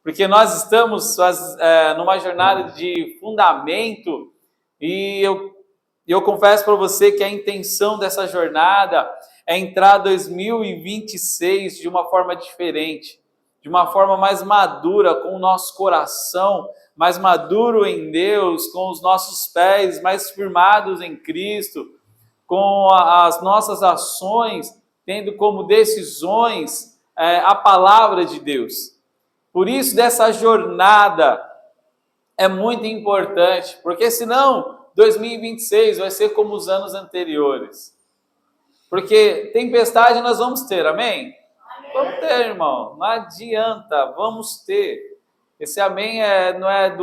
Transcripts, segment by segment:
porque nós estamos numa jornada de fundamento e eu confesso para você que a intenção dessa jornada é entrar 2026 de uma forma diferente, de uma forma mais madura, com o nosso coração mais maduro em Deus, com os nossos pés mais firmados em Cristo, com as nossas ações tendo como decisões a palavra de Deus. Por isso, dessa jornada é muito importante, porque senão 2026 vai ser como os anos anteriores. Porque tempestade nós vamos ter, amém? Vamos ter, irmão, não adianta, vamos ter. Esse amém não é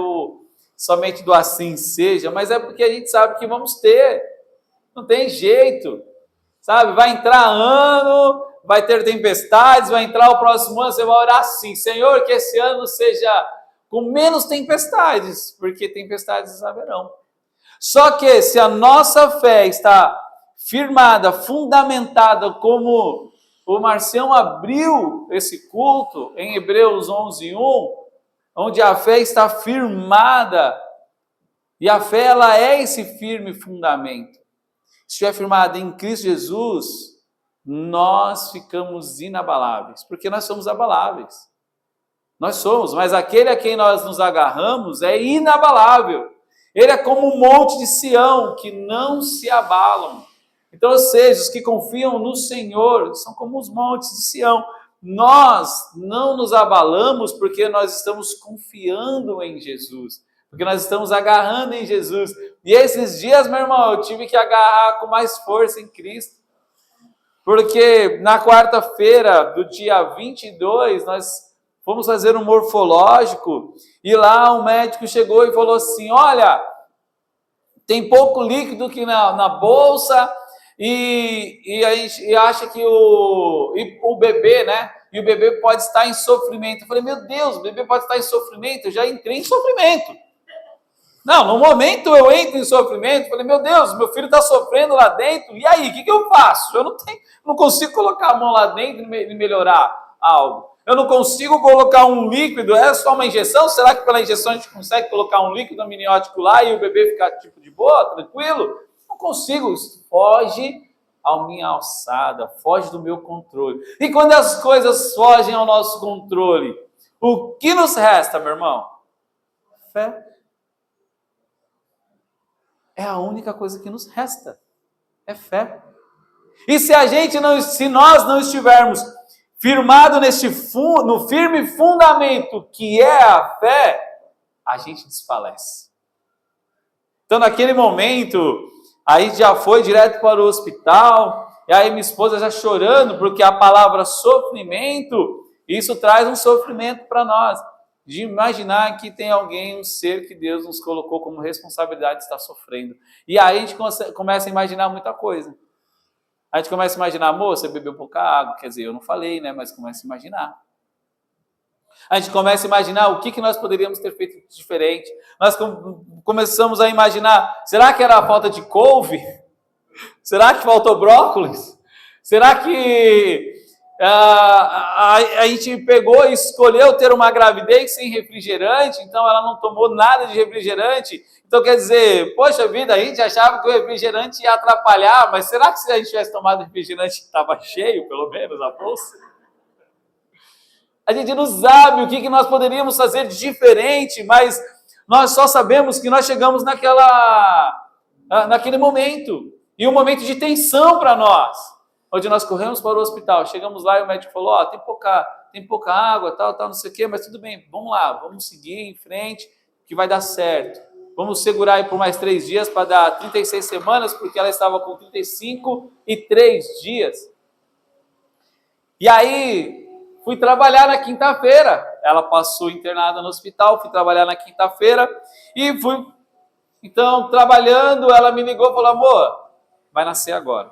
somente do assim seja, mas é porque a gente sabe que vamos ter. Não tem jeito, sabe? Vai entrar ano, vai ter tempestades, vai entrar o próximo ano, você vai orar assim: Senhor, que esse ano seja com menos tempestades, porque tempestades haverão. Só que se a nossa fé está firmada, fundamentada, como o Marcião abriu esse culto em Hebreus 11:1, onde a fé está firmada, e a fé ela é esse firme fundamento. Se estiver firmada em Cristo Jesus, nós ficamos inabaláveis, porque nós somos abaláveis. Nós somos, mas aquele a quem nós nos agarramos é inabalável. Ele é como um monte de Sião, que não se abalam. Então, ou seja, os que confiam no Senhor são como os montes de Sião. Nós não nos abalamos porque nós estamos confiando em Jesus, porque nós estamos agarrando em Jesus. E esses dias, meu irmão, eu tive que agarrar com mais força em Cristo, porque na quarta-feira do dia 22, nós fomos fazer um morfológico, e lá um médico chegou e falou assim: olha, tem pouco líquido aqui na bolsa, e a gente acha que o bebê, né? E o bebê pode estar em sofrimento. Eu falei: meu Deus, o bebê pode estar em sofrimento? Eu já entrei em sofrimento. Não, no momento eu entro em sofrimento, falei: meu Deus, meu filho está sofrendo lá dentro, e aí, o que eu faço? Eu não consigo colocar a mão lá dentro e melhorar algo. Eu não consigo colocar um líquido, é só uma injeção? Será que pela injeção a gente consegue colocar um líquido amniótico lá e o bebê ficar tipo de boa, tranquilo? Não consigo, foge à minha alçada, foge do meu controle. E quando as coisas fogem ao nosso controle, o que nos resta, meu irmão? Fé. É a única coisa que nos resta, é fé. E se nós não estivermos firmados no firme fundamento que é a fé, a gente desfalece. Então, naquele momento, aí já foi direto para o hospital, e aí minha esposa já chorando, porque a palavra sofrimento, isso traz um sofrimento para nós. De imaginar que tem alguém, um ser que Deus nos colocou como responsabilidade de estar sofrendo. E aí a gente começa a imaginar muita coisa. A gente começa a imaginar: moça, você bebeu pouca água. Quer dizer, eu não falei, né? Mas começa a imaginar. A gente começa a imaginar o que nós poderíamos ter feito de diferente. Nós começamos a imaginar: será que era a falta de couve? Será que faltou brócolis? Será que a gente pegou e escolheu ter uma gravidez sem refrigerante, então ela não tomou nada de refrigerante? Então, quer dizer, poxa vida, a gente achava que o refrigerante ia atrapalhar, mas será que se a gente tivesse tomado refrigerante estava cheio, pelo menos, a bolsa? A gente não sabe o que nós poderíamos fazer de diferente, mas nós só sabemos que nós chegamos naquele momento, e um momento de tensão para nós, onde nós corremos para o hospital. Chegamos lá e o médico falou: tem pouca água, tal, não sei o quê, mas tudo bem, vamos lá, vamos seguir em frente, que vai dar certo. Vamos segurar aí por mais 3 dias para dar 36 semanas, porque ela estava com 35 e 3 dias. E aí, fui trabalhar na quinta-feira. Ela passou internada no hospital, fui trabalhar na quinta-feira e fui. Então, trabalhando, ela me ligou e falou: amor, vai nascer agora.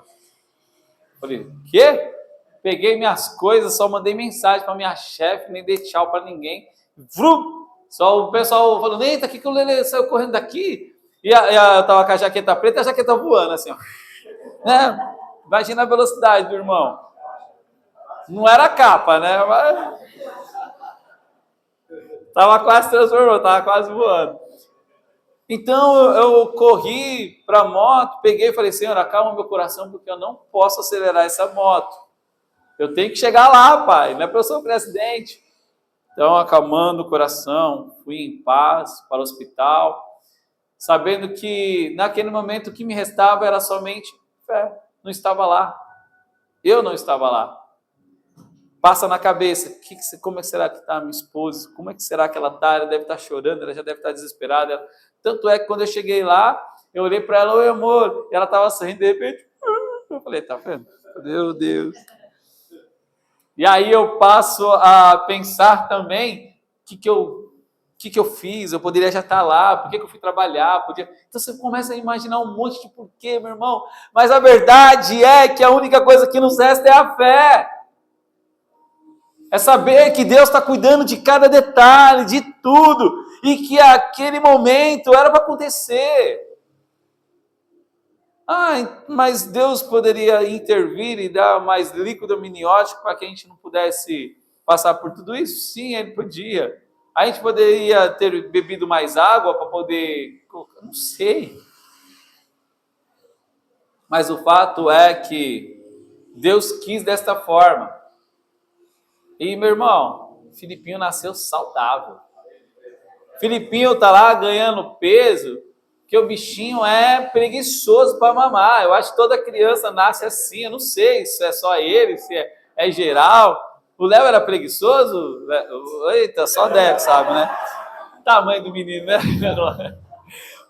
Falei: quê? Peguei minhas coisas, só mandei mensagem para minha chefe, nem dei tchau para ninguém. Vrum! Só o pessoal falando: eita, o que o Lelê saiu correndo daqui? E eu tava com a jaqueta preta e a jaqueta voando, assim, ó. Imagina a velocidade do irmão. Não era capa, né? Mas... Estava quase transformando, estava quase voando. Então eu corri para a moto, peguei e falei, Senhor, acalma meu coração, porque eu não posso acelerar essa moto. Eu tenho que chegar lá, Pai, não é para eu sofrer acidente. Então, acalmando o coração, fui em paz para o hospital, sabendo que naquele momento o que me restava era somente fé. Não estava lá. Eu não estava lá. Passa na cabeça, como é que será que está a minha esposa? Como é que será que ela está? Ela deve estar chorando, ela já deve estar desesperada. Tanto é que quando eu cheguei lá, eu olhei para ela, oi amor, e ela estava sorrindo, de repente, eu falei, tá vendo? Meu Deus. E aí eu passo a pensar também, o que eu fiz? Eu poderia já estar lá, por que eu fui trabalhar? Então você começa a imaginar um monte de porquê, meu irmão. Mas a verdade é que a única coisa que nos resta é a fé. É saber que Deus está cuidando de cada detalhe, de tudo, e que aquele momento era para acontecer. Mas Deus poderia intervir e dar mais líquido amniótico para que a gente não pudesse passar por tudo isso? Sim, Ele podia. A gente poderia ter bebido mais água para poder... Não sei. Mas o fato é que Deus quis desta forma. E, meu irmão, Filipinho nasceu saudável. Filipinho está lá ganhando peso, que o bichinho é preguiçoso para mamar. Eu acho que toda criança nasce assim, eu não sei se é só ele, se é geral. O Léo era preguiçoso? Eita, só deve, sabe, né? Tamanho do menino, né?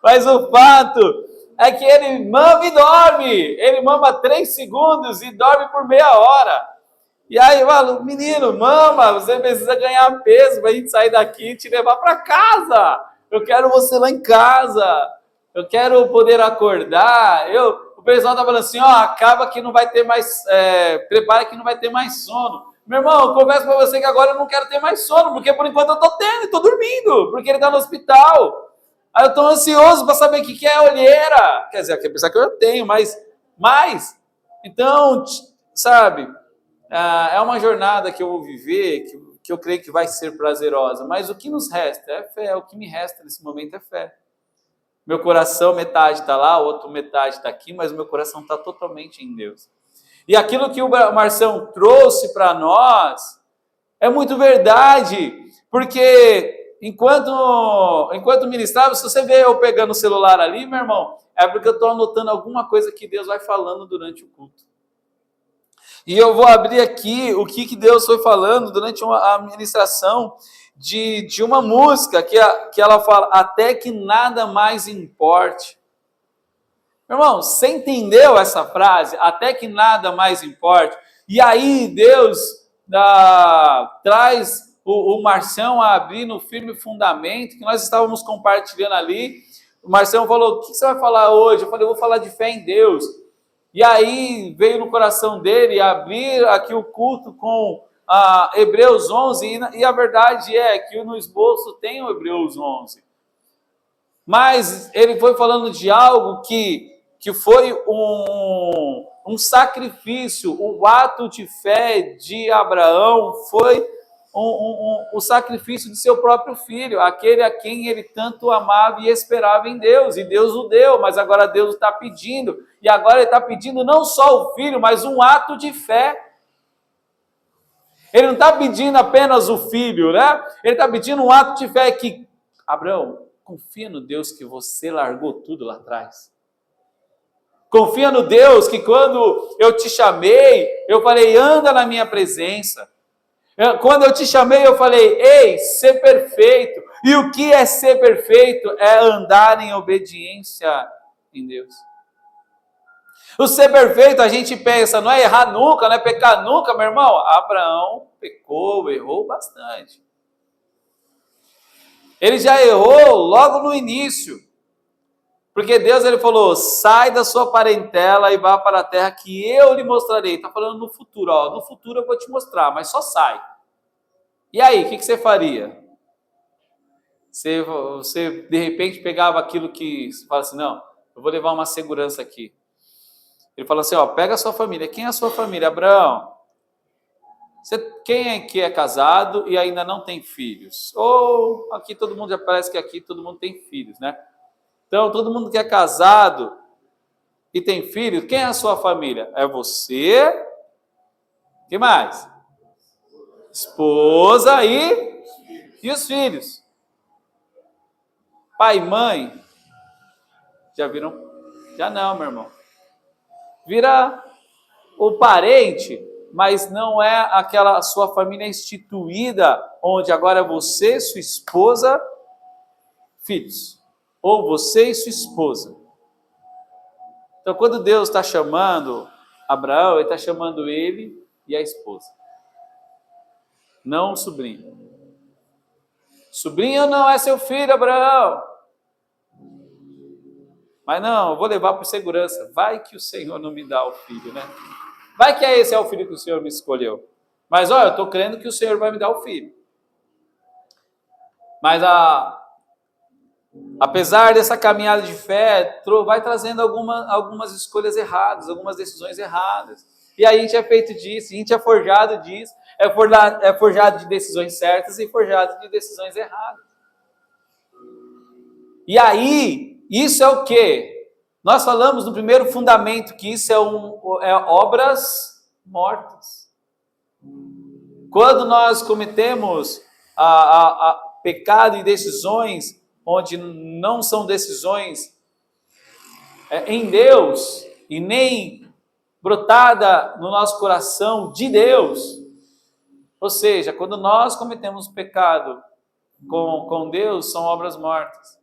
Mas o fato é que ele mama e dorme. Ele mama 3 segundos e dorme por meia hora. E aí eu falo, menino, mama, você precisa ganhar peso para a gente sair daqui e te levar para casa. Eu quero você lá em casa. Eu quero poder acordar. O pessoal tá falando assim, ó, acaba que não vai ter mais, prepara que não vai ter mais sono. Meu irmão, eu confesso para você que agora eu não quero ter mais sono, porque por enquanto eu tô tendo, tô dormindo, porque ele tá no hospital. Aí eu tô ansioso para saber o que é olheira. Quer dizer, apesar que eu tenho, mas então, sabe... é uma jornada que eu vou viver, que eu creio que vai ser prazerosa, mas o que nos resta é fé, o que me resta nesse momento é fé. Meu coração, metade está lá, outra metade está aqui, mas o meu coração está totalmente em Deus. E aquilo que o Marção trouxe para nós é muito verdade, porque enquanto ministrava, se você vê eu pegando o celular ali, meu irmão, é porque eu estou anotando alguma coisa que Deus vai falando durante o culto. E eu vou abrir aqui o que Deus foi falando durante a ministração de uma música que ela fala, até que nada mais importe. Meu irmão, você entendeu essa frase? Até que nada mais importe. E aí Deus traz o Marcião a abrir no firme fundamento, que nós estávamos compartilhando ali. O Marcião falou, o que você vai falar hoje? Eu falei, eu vou falar de fé em Deus. E aí veio no coração dele abrir aqui o culto com Hebreus 11, e a verdade é que no esboço tem o Hebreus 11. Mas ele foi falando de algo que foi um sacrifício, o ato de fé de Abraão foi o sacrifício de seu próprio filho, aquele a quem ele tanto amava e esperava em Deus, e Deus o deu, mas agora Deus está pedindo, e agora ele está pedindo não só o filho, mas um ato de fé. Ele não está pedindo apenas o filho, né? Ele está pedindo um ato de fé que, Abraão, confia no Deus que você largou tudo lá atrás. Confia no Deus que quando eu te chamei, eu falei, anda na minha presença. Quando eu te chamei, eu falei, ei, ser perfeito. E o que é ser perfeito? É andar em obediência em Deus. O ser perfeito, a gente pensa, não é errar nunca, não é pecar nunca, meu irmão. Abraão pecou, errou bastante. Ele já errou logo no início. Porque Deus, ele falou, sai da sua parentela e vá para a terra que eu lhe mostrarei. Está falando no futuro, ó. No futuro eu vou te mostrar, mas só sai. E aí, o que você faria? Você, de repente, pegava aquilo que... Você fala assim, não, eu vou levar uma segurança aqui. Ele fala assim, ó, pega a sua família. Quem é a sua família? Abraão. Quem é que é casado e ainda não tem filhos? Ou aqui todo mundo, já parece que aqui todo mundo tem filhos, né? Então, todo mundo que é casado e tem filhos, quem é a sua família? É você, que mais? Esposa e os filhos. Pai e mãe, já viram? Já não, meu irmão. Vira o parente, mas não é aquela sua família instituída, onde agora é você, sua esposa, filhos. Ou você e sua esposa. Então, quando Deus está chamando Abraão, Ele está chamando ele e a esposa. Não o sobrinho. Sobrinho não é seu filho, Abraão. Mas não, eu vou levar por segurança. Vai que o Senhor não me dá o filho, né? Vai que esse é o filho que o Senhor me escolheu. Mas olha, eu estou crendo que o Senhor vai me dar o filho. Mas apesar dessa caminhada de fé, vai trazendo algumas escolhas erradas, algumas decisões erradas. E aí a gente é feito disso, a gente é forjado disso, é forjado de decisões certas e forjado de decisões erradas. E aí, isso é o quê? Nós falamos no primeiro fundamento que isso é obras mortas. Quando nós cometemos pecado e decisões onde não são decisões em Deus e nem brotada no nosso coração de Deus, ou seja, quando nós cometemos pecado com Deus, são obras mortas.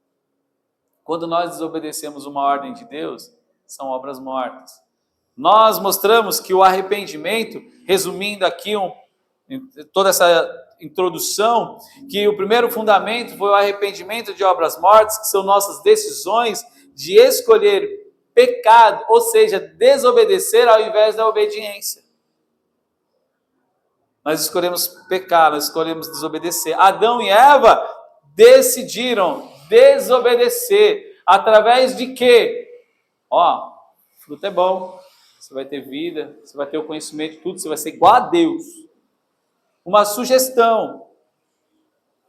Quando nós desobedecemos uma ordem de Deus, são obras mortas. Nós mostramos que o arrependimento, resumindo aqui toda essa introdução, que o primeiro fundamento foi o arrependimento de obras mortas, que são nossas decisões de escolher pecado, ou seja, desobedecer ao invés da obediência. Nós escolhemos pecar, nós escolhemos desobedecer. Adão e Eva decidiram desobedecer. Através de quê? Fruto é bom, você vai ter vida, você vai ter o conhecimento de tudo, você vai ser igual a Deus. Uma sugestão.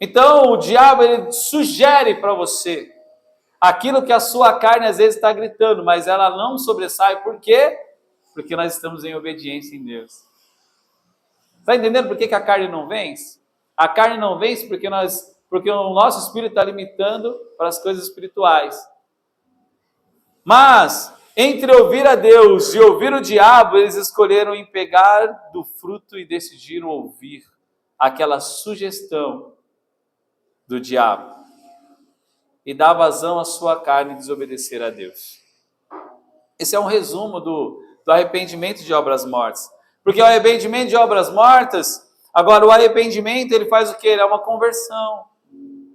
Então, o diabo, ele sugere para você aquilo que a sua carne às vezes está gritando, mas ela não sobressai. Por quê? Porque nós estamos em obediência em Deus. Está entendendo por que a carne não vence? A carne não vence porque o nosso espírito está limitando para as coisas espirituais. Mas, entre ouvir a Deus e ouvir o diabo, eles escolheram em pegar do fruto e decidiram ouvir aquela sugestão do diabo e dar vazão à sua carne e desobedecer a Deus. Esse é um resumo do arrependimento de obras mortas. Porque o arrependimento de obras mortas, agora o arrependimento ele faz o quê? Ele é uma conversão.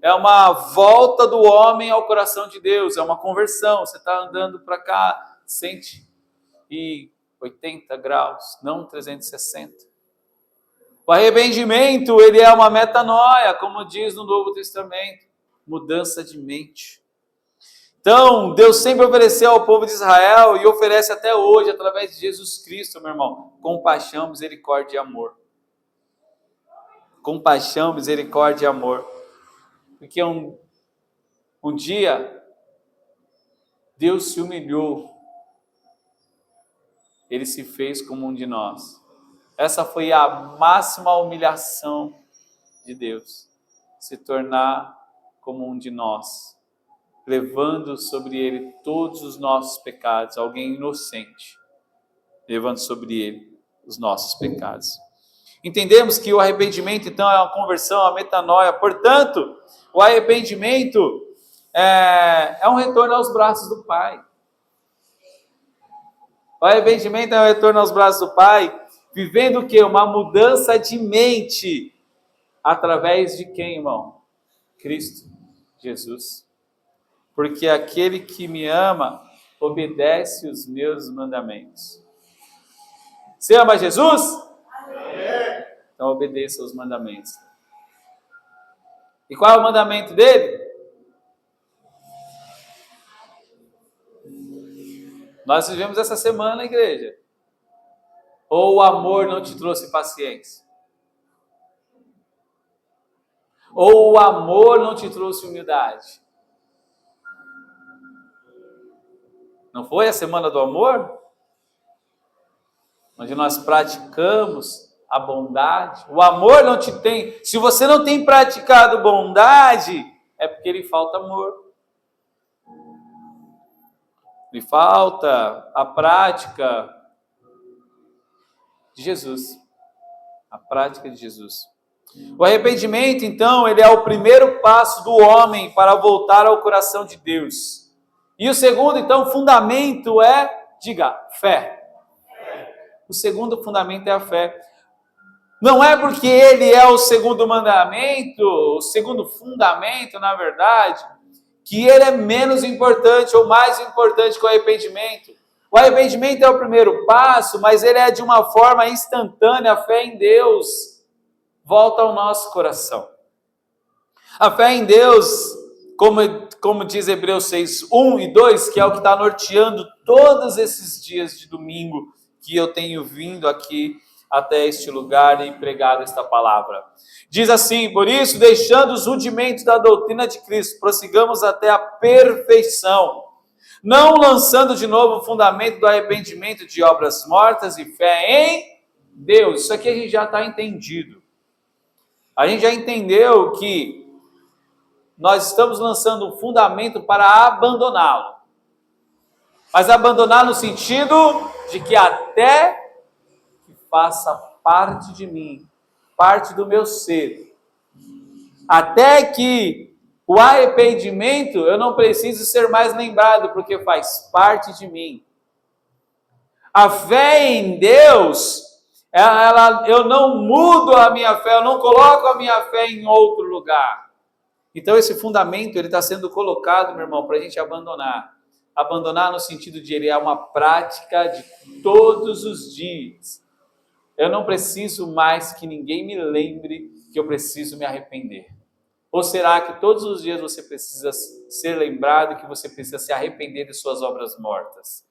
É uma volta do homem ao coração de Deus, é uma conversão. Você está andando para cá, 180 graus, não 360. O arrependimento, ele é uma metanoia, como diz no Novo Testamento, mudança de mente. Então, Deus sempre ofereceu ao povo de Israel e oferece até hoje, através de Jesus Cristo, meu irmão, compaixão, misericórdia e amor. Compaixão, misericórdia e amor. Porque um dia, Deus se humilhou. Ele se fez como um de nós. Essa foi a máxima humilhação de Deus. Se tornar como um de nós. Levando sobre ele todos os nossos pecados. Alguém inocente. Levando sobre ele os nossos pecados. Entendemos que o arrependimento, então, é uma conversão, uma metanoia. Portanto, o arrependimento é um retorno aos braços do Pai. O arrependimento é um retorno aos braços do Pai, vivendo o quê? Uma mudança de mente. Através de quem, irmão? Cristo Jesus. Porque aquele que me ama, obedece os meus mandamentos. Você ama Jesus? Amém. Então obedeça os mandamentos. E qual é o mandamento dele? Nós vivemos essa semana na igreja. Ou o amor não te trouxe paciência? Ou o amor não te trouxe humildade? Não foi a semana do amor? Onde nós praticamos a bondade. O amor não te tem. Se você não tem praticado bondade, é porque lhe falta amor. Lhe falta a prática de Jesus. A prática de Jesus. O arrependimento, então, ele é o primeiro passo do homem para voltar ao coração de Deus. E o segundo, então, fundamento é, diga, fé. O segundo fundamento é a fé. Não é porque ele é o segundo mandamento, o segundo fundamento, na verdade, que ele é menos importante ou mais importante que o arrependimento. O arrependimento é o primeiro passo, mas ele é de uma forma instantânea. A fé em Deus volta ao nosso coração. A fé em Deus, como diz Hebreus 6, 1 e 2, que é o que está norteando todos esses dias de domingo que eu tenho vindo aqui até este lugar e pregado esta palavra. Diz assim: por isso, deixando os rudimentos da doutrina de Cristo, prossigamos até a perfeição, não lançando de novo o fundamento do arrependimento de obras mortas e fé em Deus. Isso aqui a gente já está entendido. A gente já entendeu que nós estamos lançando um fundamento para abandoná-lo. Mas abandonar no sentido de que até que faça parte de mim, parte do meu ser. Até que o arrependimento eu não preciso ser mais lembrado, porque faz parte de mim. A fé em Deus, eu não mudo a minha fé, eu não coloco a minha fé em outro lugar. Então esse fundamento ele está sendo colocado, meu irmão, para a gente abandonar. Abandonar no sentido de ele é uma prática de todos os dias. Eu não preciso mais que ninguém me lembre que eu preciso me arrepender. Ou será que todos os dias você precisa ser lembrado que você precisa se arrepender de suas obras mortas?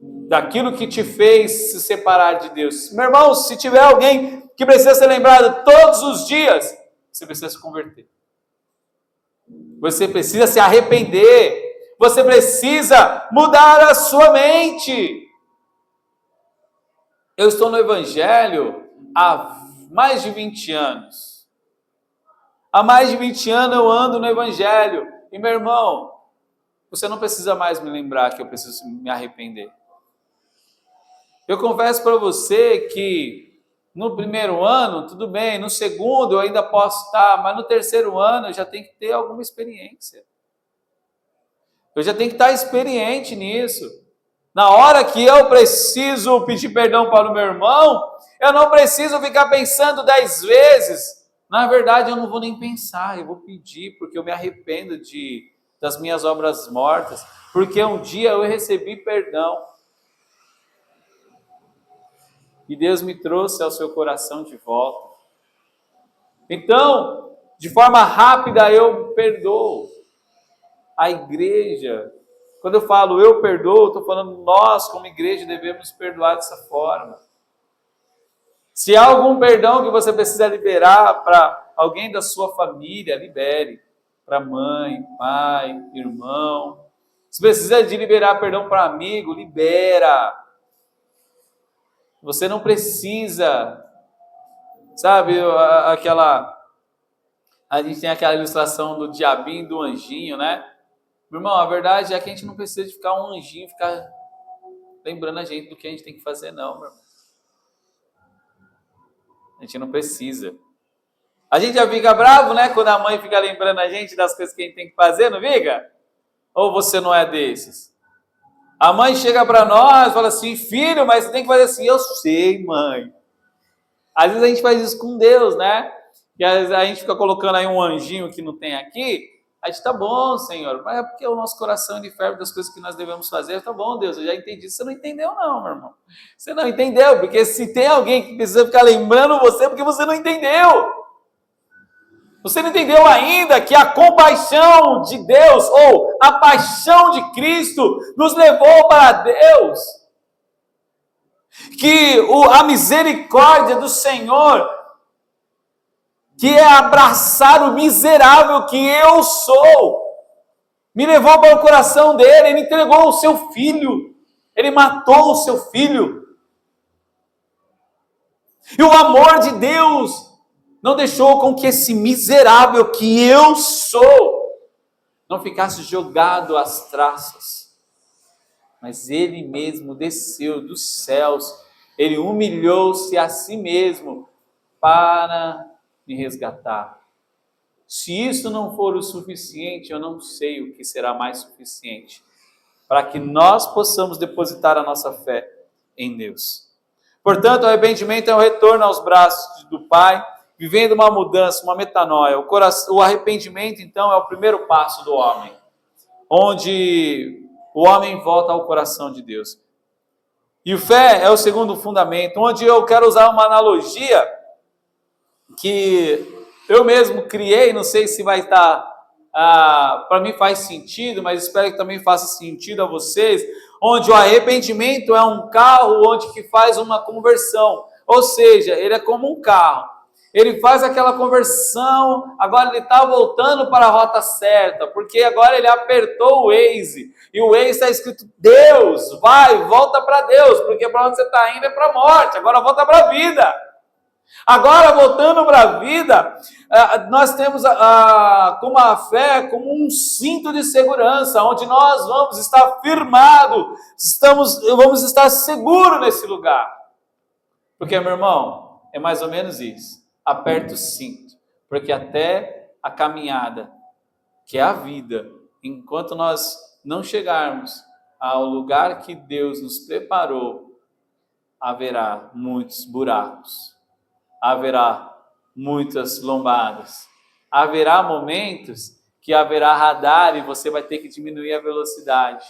Daquilo que te fez se separar de Deus. Meu irmão, se tiver alguém que precisa ser lembrado todos os dias, você precisa se converter. Você precisa se arrepender. Você precisa mudar a sua mente. Eu estou no Evangelho há mais de 20 anos. Há mais de 20 anos eu ando no Evangelho. E meu irmão, você não precisa mais me lembrar que eu preciso me arrepender. Eu confesso para você que no primeiro ano, tudo bem. No segundo eu ainda posso estar. Mas no terceiro ano eu já tenho que ter alguma experiência. Eu já tenho que estar experiente nisso. Na hora que eu preciso pedir perdão para o meu irmão, eu não preciso ficar pensando 10 vezes. Na verdade, eu não vou nem pensar, eu vou pedir, porque eu me arrependo das minhas obras mortas, porque um dia eu recebi perdão. E Deus me trouxe ao seu coração de volta. Então, de forma rápida, eu perdoo. A igreja, quando eu falo eu perdoo, estou falando nós como igreja devemos perdoar dessa forma. Se há algum perdão que você precisa liberar para alguém da sua família, libere. Para mãe, pai, irmão. Se precisa de liberar perdão para amigo, libera. Você não precisa, sabe, a gente tem aquela ilustração do diabinho e do anjinho, né? Meu irmão, a verdade é que a gente não precisa de ficar um anjinho, ficar lembrando a gente do que a gente tem que fazer, não, meu irmão. A gente não precisa. A gente já fica bravo, né? Quando a mãe fica lembrando a gente das coisas que a gente tem que fazer, não fica? Ou você não é desses? A mãe chega para nós e fala assim: filho, mas você tem que fazer assim. Eu sei, mãe. Às vezes a gente faz isso com Deus, né? E às vezes a gente fica colocando aí um anjinho que não tem aqui. A gente, tá bom, Senhor, mas é porque o nosso coração ele ferve das coisas que nós devemos fazer. Tá bom, Deus, eu já entendi. Você não entendeu não, meu irmão. Você não entendeu, porque se tem alguém que precisa ficar lembrando você, é porque você não entendeu. Você não entendeu ainda que a compaixão de Deus, ou a paixão de Cristo, nos levou para Deus. Que a misericórdia do Senhor que é abraçar o miserável que eu sou. Me levou para o coração dele, ele entregou o seu filho, ele matou o seu filho. E o amor de Deus não deixou com que esse miserável que eu sou não ficasse jogado às traças. Mas ele mesmo desceu dos céus, ele humilhou-se a si mesmo para me resgatar. Se isso não for o suficiente, eu não sei o que será mais suficiente para que nós possamos depositar a nossa fé em Deus. Portanto, o arrependimento é o retorno aos braços do Pai, vivendo uma mudança, uma metanoia. O arrependimento, então, é o primeiro passo do homem, onde o homem volta ao coração de Deus. E o fé é o segundo fundamento, onde eu quero usar uma analogia que eu mesmo criei, não sei se vai estar, para mim faz sentido, mas espero que também faça sentido a vocês, onde o arrependimento é um carro onde que faz uma conversão, ou seja, ele é como um carro, ele faz aquela conversão, agora ele está voltando para a rota certa, porque agora ele apertou o Waze, e o Waze está escrito, Deus, vai, volta para Deus, porque para onde você está indo é para a morte, agora volta para a vida. Agora, voltando para a vida, nós temos como a fé como um cinto de segurança, onde nós vamos estar firmados, vamos estar seguros nesse lugar. Porque, meu irmão, é mais ou menos isso. Aperta o cinto, porque até a caminhada, que é a vida, enquanto nós não chegarmos ao lugar que Deus nos preparou, haverá muitos buracos. Haverá muitas lombadas. Haverá momentos que haverá radar e você vai ter que diminuir a velocidade.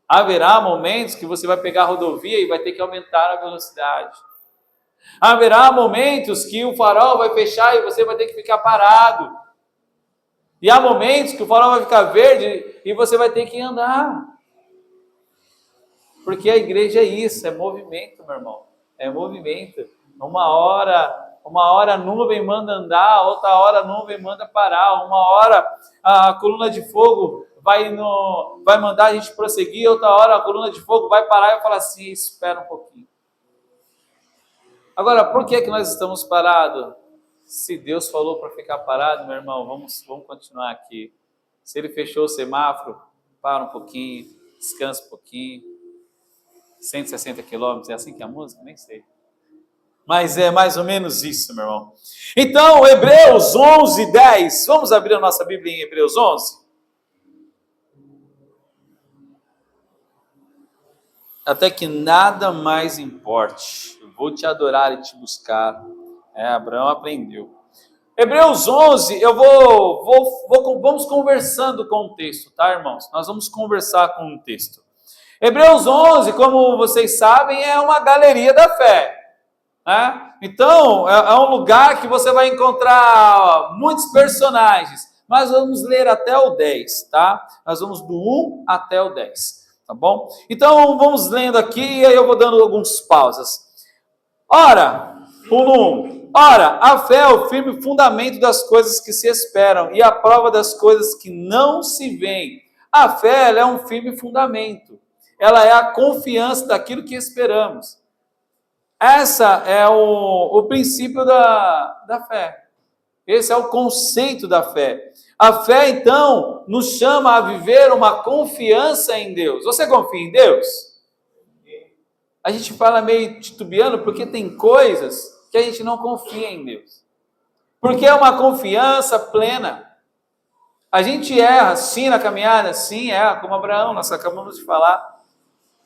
Haverá momentos que você vai pegar a rodovia e vai ter que aumentar a velocidade. Haverá momentos que o farol vai fechar e você vai ter que ficar parado. E há momentos que o farol vai ficar verde e você vai ter que andar. Porque a igreja é isso, é movimento, meu irmão. É movimento. Uma hora a nuvem manda andar, outra hora a nuvem manda parar, uma hora a coluna de fogo vai mandar a gente prosseguir, outra hora a coluna de fogo vai parar e falar assim, espera um pouquinho. Agora, por que nós estamos parados? Se Deus falou para ficar parado, meu irmão, vamos continuar aqui. Se Ele fechou o semáforo, para um pouquinho, descansa um pouquinho. 160 quilômetros, é assim que é a música? Nem sei. Mas é mais ou menos isso, meu irmão. Então, Hebreus 11, 10. Vamos abrir a nossa Bíblia em Hebreus 11? Até que nada mais importe. Eu vou te adorar e te buscar. Abraão aprendeu. Hebreus 11, vamos conversando com o texto, tá, irmãos? Nós vamos conversar com o texto. Hebreus 11, como vocês sabem, é uma galeria da fé. Então, é um lugar que você vai encontrar muitos personagens, mas vamos ler até o 10, tá? Nós vamos do 1 até o 10, tá bom? Então, vamos lendo aqui e aí eu vou dando algumas pausas. Ora, a fé é o firme fundamento das coisas que se esperam e a prova das coisas que não se veem. A fé, ela é um firme fundamento. Ela é a confiança daquilo que esperamos. Essa é o princípio da fé. Esse é o conceito da fé. A fé, então, nos chama a viver uma confiança em Deus. Você confia em Deus? A gente fala meio titubeando porque tem coisas que a gente não confia em Deus. Porque é uma confiança plena. A gente erra, sim, na caminhada, sim, erra, como Abraão, nós acabamos de falar.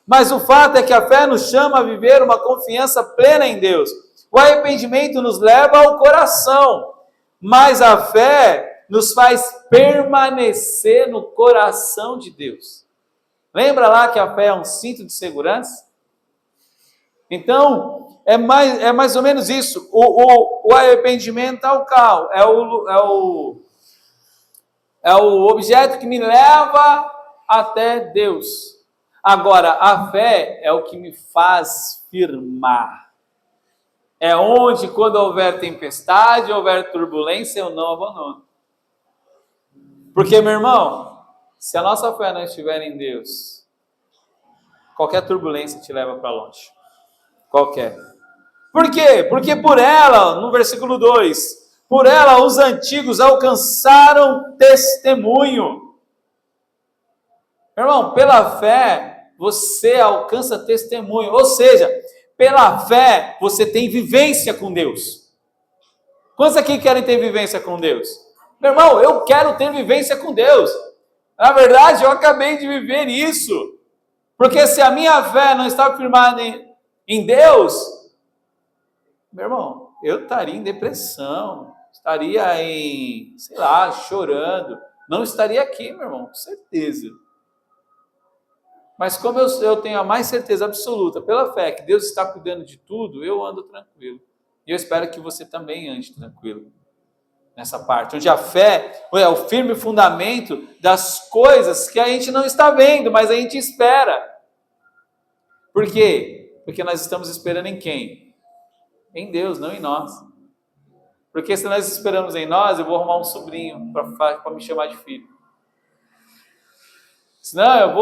Mas o fato é que a fé nos chama a viver uma confiança plena em Deus. O arrependimento nos leva ao coração, mas a fé nos faz permanecer no coração de Deus. Lembra lá que a fé é um cinto de segurança? Então, é mais ou menos isso. O arrependimento é o carro, é o objeto que me leva até Deus. Agora, a fé é o que me faz firmar. É onde, quando houver tempestade, houver turbulência, eu não abandono. Porque, meu irmão, se a nossa fé não estiver em Deus, qualquer turbulência te leva para longe. Qualquer. Por quê? Porque por ela, no versículo 2, por ela os antigos alcançaram testemunho. Meu irmão, pela fé, você alcança testemunho. Ou seja, pela fé, você tem vivência com Deus. Quantos aqui querem ter vivência com Deus? Meu irmão, eu quero ter vivência com Deus. Na verdade, eu acabei de viver isso. Porque se a minha fé não está firmada em Deus, meu irmão, eu estaria em depressão, estaria sei lá, chorando. Não estaria aqui, meu irmão, com certeza. Mas como eu tenho a mais certeza absoluta, pela fé, que Deus está cuidando de tudo, eu ando tranquilo. E eu espero que você também ande tranquilo nessa parte, onde a fé é o firme fundamento das coisas que a gente não está vendo, mas a gente espera. Por quê? Porque nós estamos esperando em quem? Em Deus, não em nós. Porque se nós esperamos em nós, eu vou arrumar um sobrinho para me chamar de filho. Senão eu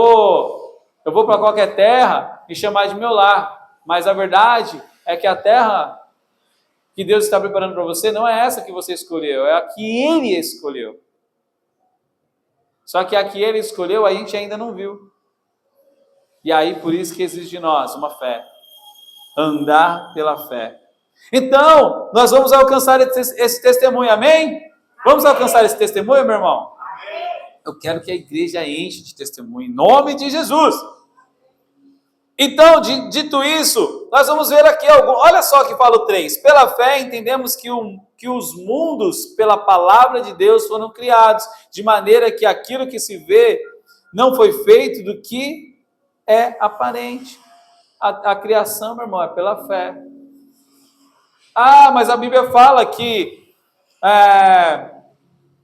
vou para qualquer terra e chamar de meu lar. Mas a verdade é que a terra que Deus está preparando para você não é essa que você escolheu, é a que Ele escolheu. Só que a que Ele escolheu a gente ainda não viu. E aí por isso que exige de nós uma fé. Andar pela fé. Então, nós vamos alcançar esse testemunho, amém? Vamos alcançar esse testemunho, meu irmão? Eu quero que a igreja enche de testemunho, em nome de Jesus. Então, dito isso, nós vamos ver aqui olha só que fala o 3. Pela fé entendemos que os mundos, pela palavra de Deus, foram criados, de maneira que aquilo que se vê não foi feito do que é aparente. A criação, meu irmão, é pela fé. Ah, mas a Bíblia fala que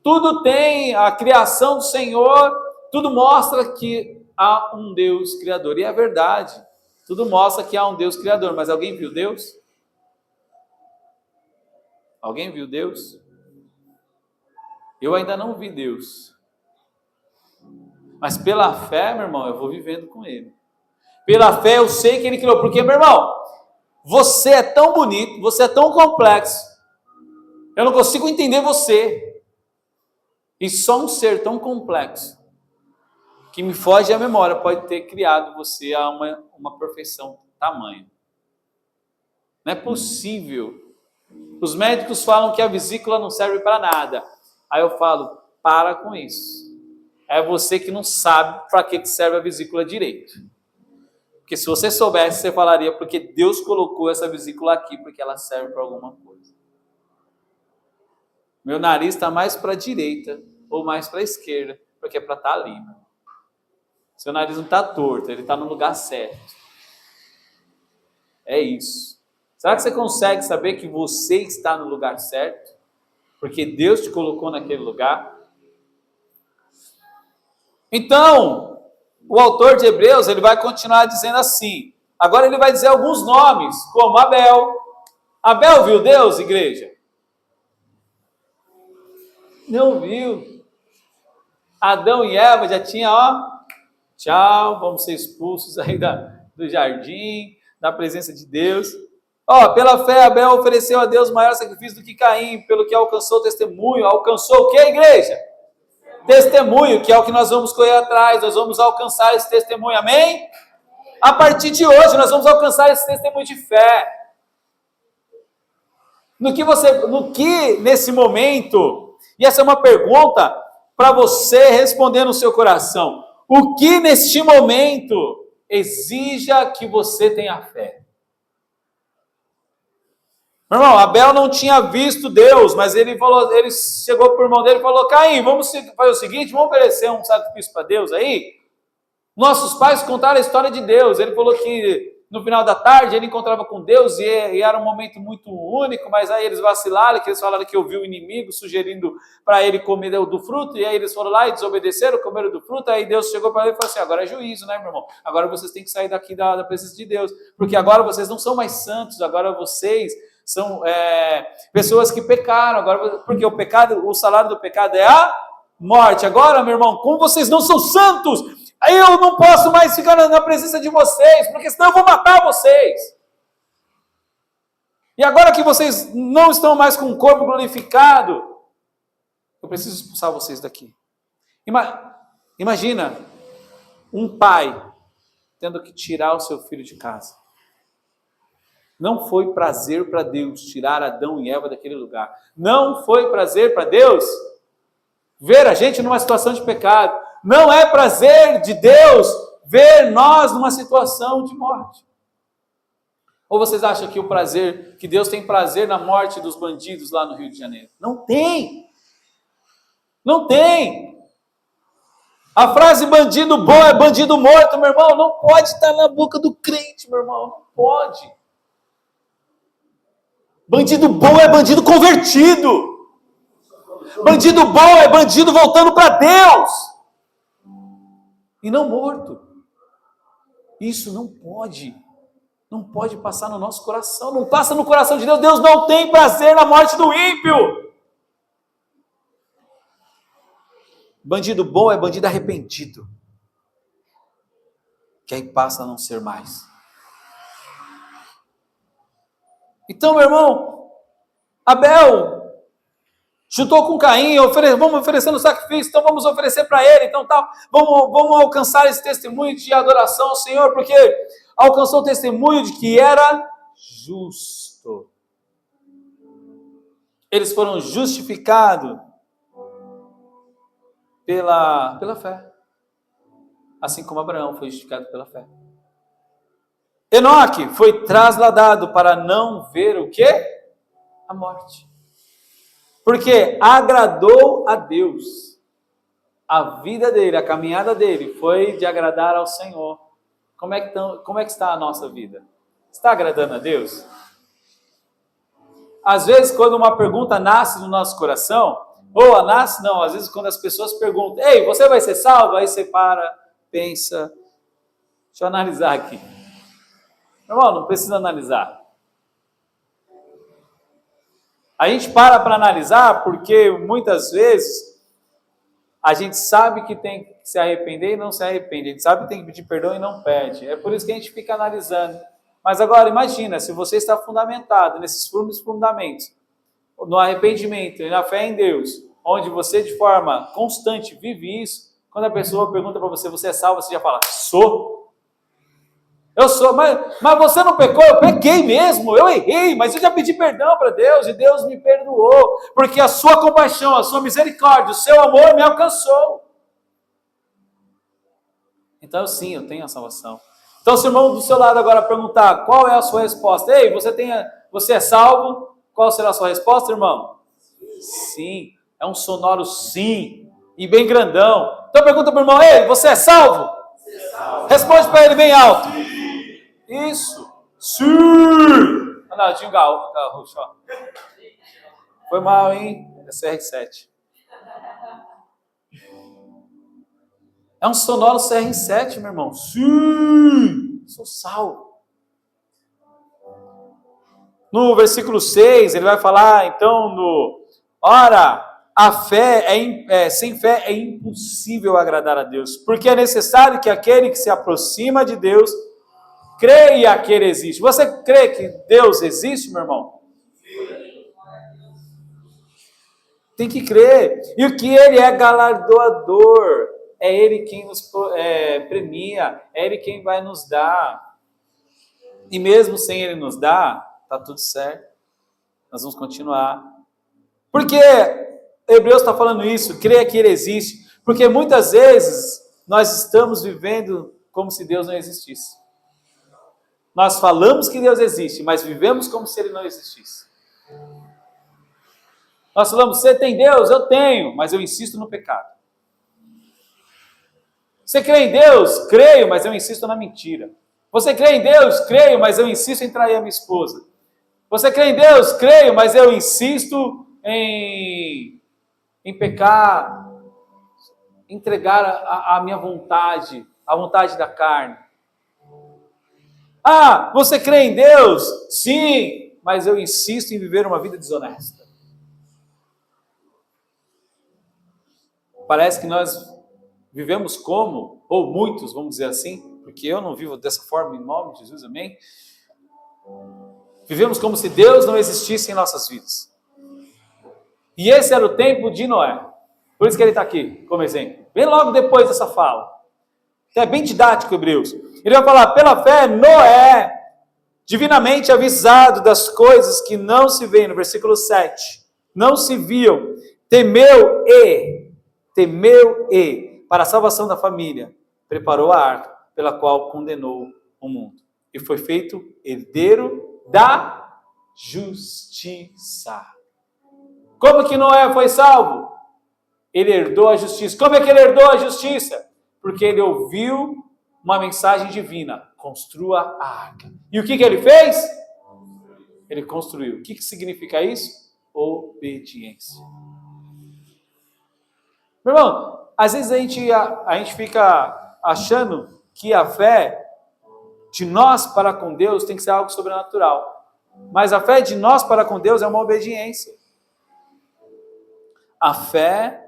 tudo tem, a criação do Senhor, tudo mostra que há um Deus Criador. E é verdade, tudo mostra que há um Deus Criador. Mas alguém viu Deus? Alguém viu Deus? Eu ainda não vi Deus. Mas pela fé, meu irmão, eu vou vivendo com Ele. Pela fé eu sei que Ele criou. Porque, meu irmão, você é tão bonito, você é tão complexo. Eu não consigo entender você. E só um ser tão complexo, que me foge a memória, pode ter criado você a uma perfeição tamanha. Não é possível. Os médicos falam que a vesícula não serve para nada. Aí eu falo, para com isso. É você que não sabe para que serve a vesícula direito. Porque se você soubesse, você falaria, porque Deus colocou essa vesícula aqui, porque ela serve para alguma coisa. Meu nariz está mais para a direita ou mais para a esquerda, porque é para estar ali. Seu nariz não está torto, ele está no lugar certo. É isso. Será que você consegue saber que você está no lugar certo? Porque Deus te colocou naquele lugar? Então, o autor de Hebreus, ele vai continuar dizendo assim. Agora ele vai dizer alguns nomes, como Abel. Abel viu Deus, igreja? Não viu. Adão e Eva já tinham, tchau, vamos ser expulsos aí do jardim, da presença de Deus. Pela fé, Abel ofereceu a Deus maior sacrifício do que Caim, pelo que alcançou testemunho. Alcançou o que, igreja? Testemunho, que é o que nós vamos correr atrás, nós vamos alcançar esse testemunho, amém? A partir de hoje, nós vamos alcançar esse testemunho de fé. No que nesse momento... E essa é uma pergunta para você responder no seu coração. O que neste momento exija que você tenha fé? Meu irmão, Abel não tinha visto Deus, mas ele chegou para o irmão dele e falou, Caim, vamos fazer o seguinte, vamos oferecer um sacrifício para Deus aí? Nossos pais contaram a história de Deus. Ele falou que no final da tarde ele encontrava com Deus e era um momento muito único, mas aí eles vacilaram, que eles falaram que ouviu o inimigo sugerindo para ele comer do fruto, e aí eles foram lá e desobedeceram, comeram do fruto, aí Deus chegou para ele e falou assim, agora é juízo, né, meu irmão? Agora vocês têm que sair daqui da presença de Deus, porque agora vocês não são mais santos, agora vocês são pessoas que pecaram, agora, porque o pecado, o salário do pecado é a morte. Agora, meu irmão, como vocês não são santos, eu não posso mais ficar na presença de vocês, porque senão eu vou matar vocês. E agora que vocês não estão mais com o corpo glorificado, eu preciso expulsar vocês daqui. Imagina um pai tendo que tirar o seu filho de casa. Não foi prazer para Deus tirar Adão e Eva daquele lugar. Não foi prazer para Deus ver a gente numa situação de pecado. Não é prazer de Deus ver nós numa situação de morte. Ou vocês acham que Deus tem prazer na morte dos bandidos lá no Rio de Janeiro? Não tem. Não tem. A frase bandido bom é bandido morto, meu irmão, não pode estar na boca do crente, meu irmão, não pode. Bandido bom é bandido convertido. Bandido bom é bandido voltando para Deus. E não morto. Isso não pode. Não pode passar no nosso coração. Não passa no coração de Deus. Deus não tem prazer na morte do ímpio. Bandido bom é bandido arrependido. Que aí passa a não ser mais. Então, meu irmão, Abel juntou com Caim, vamos oferecendo sacrifício, então vamos oferecer para ele, então tal, vamos alcançar esse testemunho de adoração ao Senhor, porque alcançou o testemunho de que era justo. Eles foram justificados pela fé. Assim como Abraão foi justificado pela fé. Enoque foi trasladado para não ver o quê? A morte. Porque agradou a Deus. A vida dele, a caminhada dele foi de agradar ao Senhor. Como é que está a nossa vida? Está agradando a Deus? Às vezes, quando uma pergunta nasce no nosso coração, às vezes quando as pessoas perguntam, ei, você vai ser salvo? Aí você para, pensa, deixa eu analisar aqui. Meu irmão, não precisa analisar. A gente para analisar porque muitas vezes a gente sabe que tem que se arrepender e não se arrepende. A gente sabe que tem que pedir perdão e não pede. É por isso que a gente fica analisando. Mas agora imagina, se você está fundamentado nesses fundamentos, no arrependimento e na fé em Deus, onde você de forma constante vive isso, quando a pessoa pergunta para você, você é salvo, você já fala, sou. Eu sou, mas você não pecou? Eu pequei mesmo, eu errei, mas eu já pedi perdão para Deus e Deus me perdoou, porque a sua compaixão, a sua misericórdia, o seu amor me alcançou. Então sim, eu tenho a salvação. Então se o irmão do seu lado agora perguntar qual é a sua resposta, ei, você é salvo? Qual será a sua resposta, irmão? Sim, é um sonoro sim, e bem grandão. Então pergunta para o irmão, ei, você é salvo? Responde para ele bem alto. Isso. Sim. Ah, não, tinha um gaúcho, ó. Foi mal, hein? É CR7. É um sonoro CR7, meu irmão. Sim. Sou salvo. No versículo 6, ele vai falar, então, ora, a fé sem fé é impossível agradar a Deus, porque é necessário que aquele que se aproxima de Deus creia que ele existe. Você crê que Deus existe, meu irmão? Tem que crer. E o que ele é galardoador. É ele quem nos premia. É ele quem vai nos dar. E mesmo sem ele nos dar, está tudo certo. Nós vamos continuar. Porque Hebreus está falando isso, creia que ele existe. Porque muitas vezes nós estamos vivendo como se Deus não existisse. Nós falamos que Deus existe, mas vivemos como se ele não existisse. Nós falamos, você tem Deus? Eu tenho, mas eu insisto no pecado. Você crê em Deus? Creio, mas eu insisto na mentira. Você crê em Deus? Creio, mas eu insisto em trair a minha esposa. Você crê em Deus? Creio, mas eu insisto em pecar, entregar a minha vontade, a vontade da carne. Ah, você crê em Deus? Sim, mas eu insisto em viver uma vida desonesta. Parece que nós vivemos como, ou muitos, vamos dizer assim, porque eu não vivo dessa forma, em nome de Jesus, amém? Vivemos como se Deus não existisse em nossas vidas. E esse era o tempo de Noé. Por isso que ele está aqui, como exemplo. Bem logo depois dessa fala. É bem didático, Hebreus. Ele vai falar, pela fé, Noé, divinamente avisado das coisas que não se veem, no versículo 7, não se viam, temeu e, para a salvação da família, preparou a arca, pela qual condenou o mundo. E foi feito herdeiro da justiça. Como que Noé foi salvo? Ele herdou a justiça. Como é que ele herdou a justiça? Porque ele ouviu uma mensagem divina. Construa a arca. E o que ele fez? Ele construiu. O que significa isso? Obediência. Meu irmão, às vezes a gente fica achando que a fé de nós para com Deus tem que ser algo sobrenatural. Mas a fé de nós para com Deus é uma obediência. A fé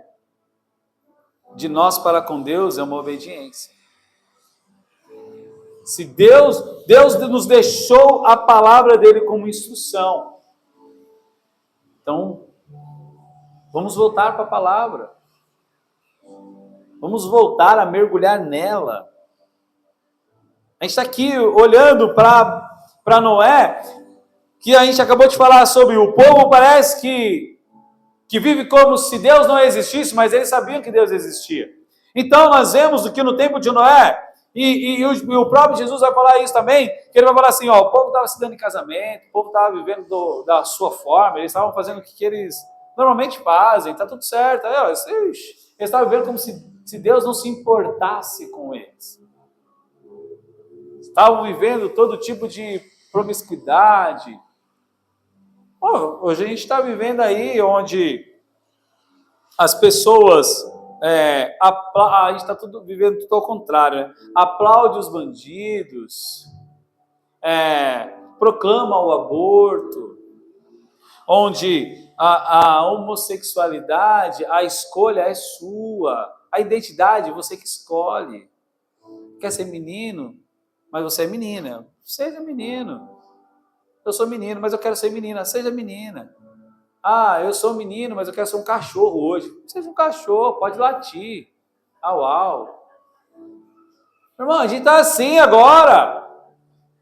de nós para com Deus é uma obediência. Se Deus nos deixou a palavra dele como instrução. Então, vamos voltar para a palavra. Vamos voltar a mergulhar nela. A gente está aqui olhando para Noé, que a gente acabou de falar sobre o povo, parece que vive como se Deus não existisse, mas eles sabiam que Deus existia. Então nós vemos que no tempo de Noé, e o próprio Jesus vai falar isso também, que ele vai falar assim, o povo estava se dando em casamento, o povo estava vivendo da sua forma, eles estavam fazendo o que eles normalmente fazem, está tudo certo. Aí, eles estavam vivendo como se Deus não se importasse com eles. Estavam vivendo todo tipo de promiscuidade. Hoje a gente está vivendo aí onde as pessoas, a gente está vivendo tudo ao contrário, né? Aplaude os bandidos, proclama o aborto, onde a homossexualidade, a escolha é sua, a identidade você que escolhe. Quer ser menino, mas você é menina, seja menino. Eu sou menino, mas eu quero ser menina. Seja menina. Eu sou menino, mas eu quero ser um cachorro hoje. Seja um cachorro, pode latir. Uau. Irmão, a gente está assim agora.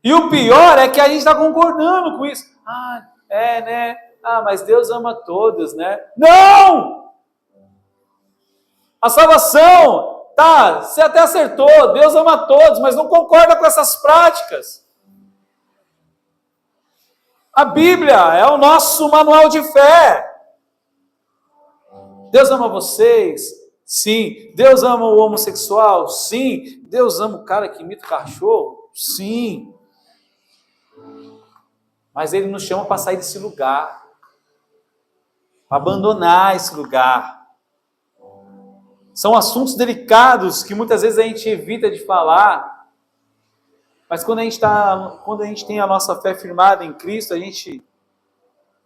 E o pior é que a gente está concordando com isso. Né? Mas Deus ama todos, né? Não! A salvação, você até acertou. Deus ama todos, mas não concorda com essas práticas. A Bíblia é o nosso manual de fé. Deus ama vocês? Sim. Deus ama o homossexual? Sim. Deus ama o cara que imita o cachorro? Sim. Mas Ele nos chama para sair desse lugar. Para abandonar esse lugar. São assuntos delicados que muitas vezes a gente evita de falar. Mas quando a gente tem a nossa fé firmada em Cristo, a gente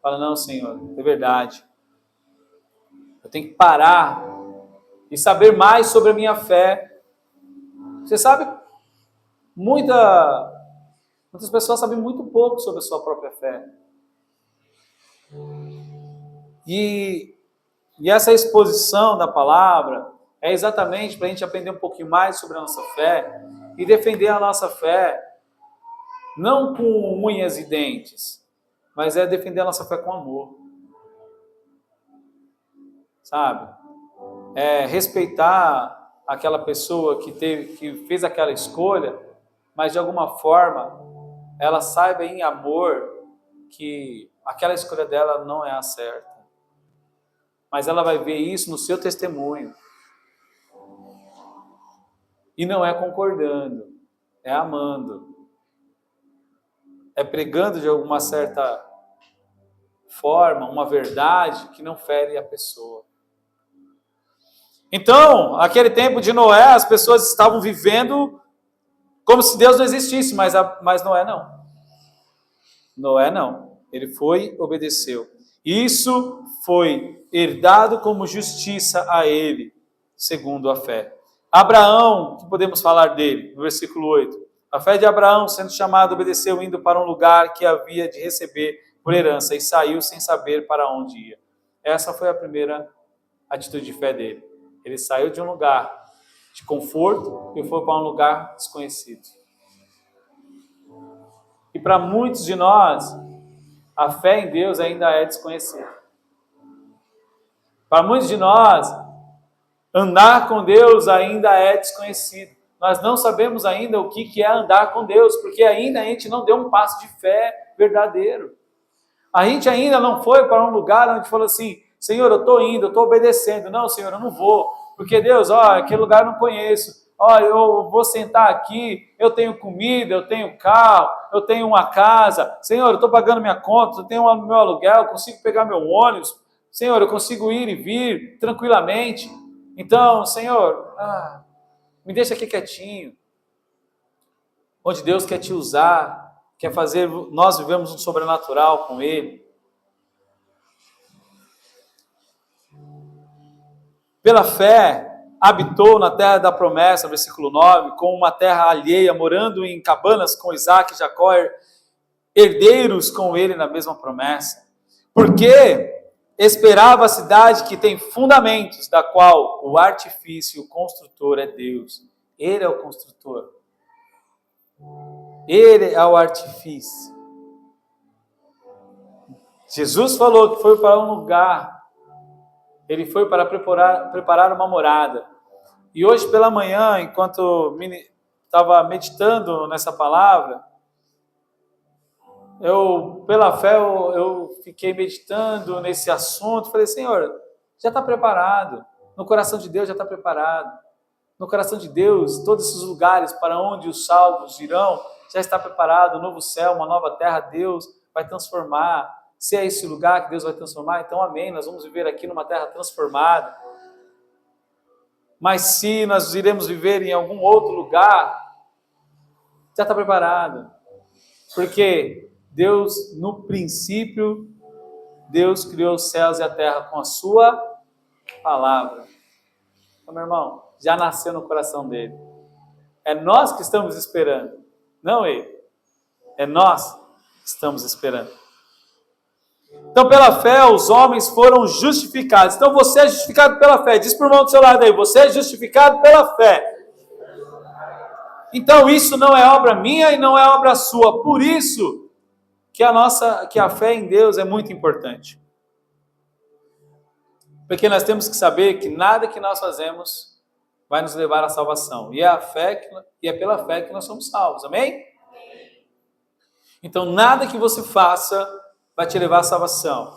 fala, não, Senhor, é verdade. Eu tenho que parar e saber mais sobre a minha fé. Você sabe, muitas pessoas sabem muito pouco sobre a sua própria fé. E essa exposição da palavra é exatamente para a gente aprender um pouquinho mais sobre a nossa fé e defender a nossa fé, não com unhas e dentes, mas é defender a nossa fé com amor. Sabe? É respeitar aquela pessoa que fez aquela escolha, mas de alguma forma ela saiba em amor que aquela escolha dela não é a certa. Mas ela vai ver isso no seu testemunho. E não é concordando, é amando. É pregando de alguma certa forma, uma verdade que não fere a pessoa. Então, aquele tempo de Noé, as pessoas estavam vivendo como se Deus não existisse, mas Noé não. Noé não. Ele foi, obedeceu. Isso foi herdado como justiça a ele, segundo a fé. Abraão, que podemos falar dele, no versículo 8. A fé de Abraão, sendo chamado, obedeceu, indo para um lugar que havia de receber por herança, e saiu sem saber para onde ia. Essa foi a primeira atitude de fé dele. Ele saiu de um lugar de conforto e foi para um lugar desconhecido. E para muitos de nós, a fé em Deus ainda é desconhecida. Para muitos de nós, andar com Deus ainda é desconhecido. Nós não sabemos ainda o que é andar com Deus, porque ainda a gente não deu um passo de fé verdadeiro. A gente ainda não foi para um lugar onde falou assim, Senhor, eu estou indo, eu estou obedecendo. Não, Senhor, eu não vou, porque Deus, aquele lugar eu não conheço. Eu vou sentar aqui, eu tenho comida, eu tenho carro, eu tenho uma casa. Senhor, eu estou pagando minha conta, eu tenho meu aluguel, eu consigo pegar meu ônibus. Senhor, eu consigo ir e vir tranquilamente. Então, Senhor, me deixa aqui quietinho. Onde Deus quer te usar, quer fazer nós vivemos um sobrenatural com Ele. Pela fé, habitou na terra da promessa, versículo 9, com uma terra alheia, morando em cabanas com Isaac e Jacó, herdeiros com ele na mesma promessa. Porque esperava a cidade que tem fundamentos, da qual o artifício, o construtor é Deus. Ele é o construtor. Ele é o artifício. Jesus falou que foi para um lugar. Ele foi para preparar uma morada. E hoje pela manhã, enquanto estava meditando nessa palavra, pela fé, eu fiquei meditando nesse assunto. Falei, Senhor, já está preparado. No coração de Deus já está preparado. No coração de Deus, todos esses lugares para onde os salvos irão, já está preparado. Um novo céu, uma nova terra, Deus vai transformar. Se é esse lugar que Deus vai transformar, então amém, nós vamos viver aqui numa terra transformada. Mas se nós iremos viver em algum outro lugar, já está preparado. Porque Deus, no princípio, Deus criou os céus e a terra com a sua palavra. Então, meu irmão, já nasceu no coração dele. É nós que estamos esperando, não ele. É nós que estamos esperando. Então, pela fé, os homens foram justificados. Então, você é justificado pela fé. Diz para o irmão do seu lado aí, você é justificado pela fé. Então, isso não é obra minha e não é obra sua. Por isso que a fé em Deus é muito importante. Porque nós temos que saber que nada que nós fazemos vai nos levar à salvação. E é pela fé que nós somos salvos. Amém? Então, nada que você faça vai te levar à salvação.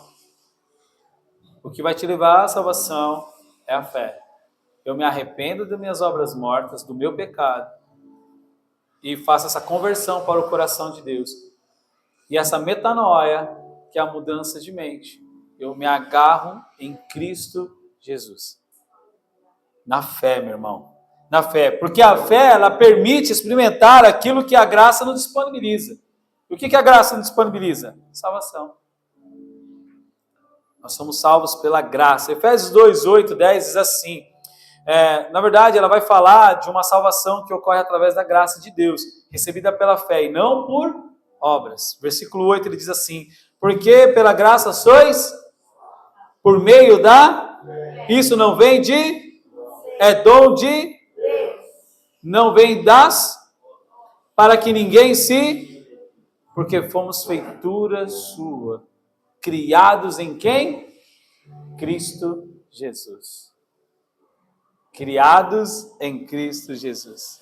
O que vai te levar à salvação é a fé. Eu me arrependo das minhas obras mortas, do meu pecado, e faço essa conversão para o coração de Deus. E essa metanoia, que é a mudança de mente, eu me agarro em Cristo Jesus. Na fé, meu irmão. Na fé. Porque a fé, ela permite experimentar aquilo que a graça nos disponibiliza. O que a graça nos disponibiliza? Salvação. Nós somos salvos pela graça. Efésios 2, 8, 10 diz assim. Na verdade, ela vai falar de uma salvação que ocorre através da graça de Deus, recebida pela fé e não por obras. Versículo 8, ele diz assim, porque pela graça sois por meio da... Isso não vem de... É dom de... Não vem das... Para que ninguém se... Porque fomos feitura sua. Criados em quem? Cristo Jesus. Criados em Cristo Jesus.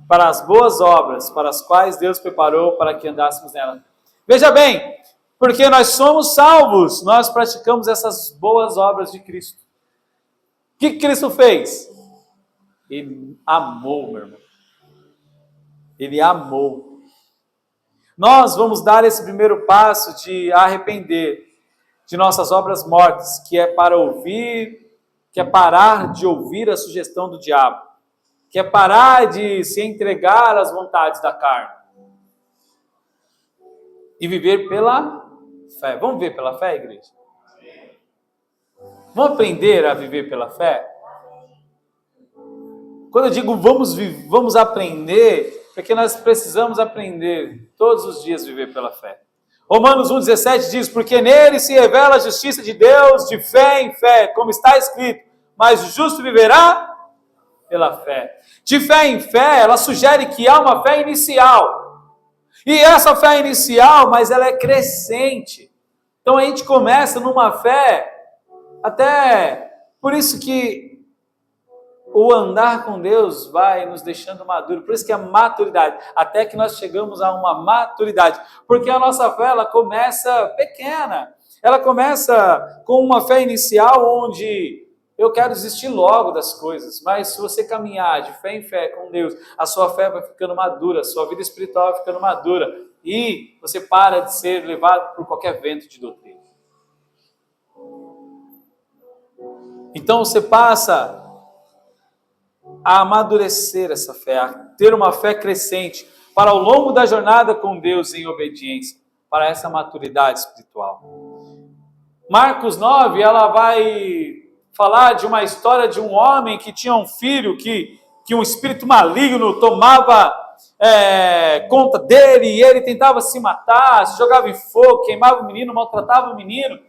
Para as boas obras, para as quais Deus preparou para que andássemos nela. Veja bem, porque nós somos salvos, nós praticamos essas boas obras de Cristo. O que Cristo fez? Ele amou, meu irmão. Ele amou. Nós vamos dar esse primeiro passo de arrepender de nossas obras mortas, que é para ouvir, que é parar de ouvir a sugestão do diabo, que é parar de se entregar às vontades da carne. e viver pela fé. Vamos viver pela fé, igreja? Vamos aprender a viver pela fé? Quando eu digo vamos aprender, porque nós precisamos aprender todos os dias viver pela fé. Romanos 1,17 diz, porque nele se revela a justiça de Deus de fé em fé, como está escrito, mas o justo viverá pela fé. De fé em fé, ela sugere que há uma fé inicial. E essa fé inicial, mas ela é crescente. Então a gente começa numa fé, até por isso que o andar com Deus vai nos deixando maduro. Por isso que a maturidade, até que nós chegamos a uma maturidade. Porque a nossa fé, ela começa pequena. Ela começa com uma fé inicial onde eu quero desistir logo das coisas. Mas se você caminhar de fé em fé com Deus, a sua fé vai ficando madura, a sua vida espiritual vai ficando madura. E você para de ser levado por qualquer vento de doutrina. Então você passa a amadurecer essa fé, a ter uma fé crescente para ao longo da jornada com Deus em obediência, para essa maturidade espiritual. Marcos 9, ela vai falar de uma história de um homem que tinha um filho que um espírito maligno tomava conta dele e ele tentava se matar, se jogava em fogo, queimava o menino, maltratava o menino,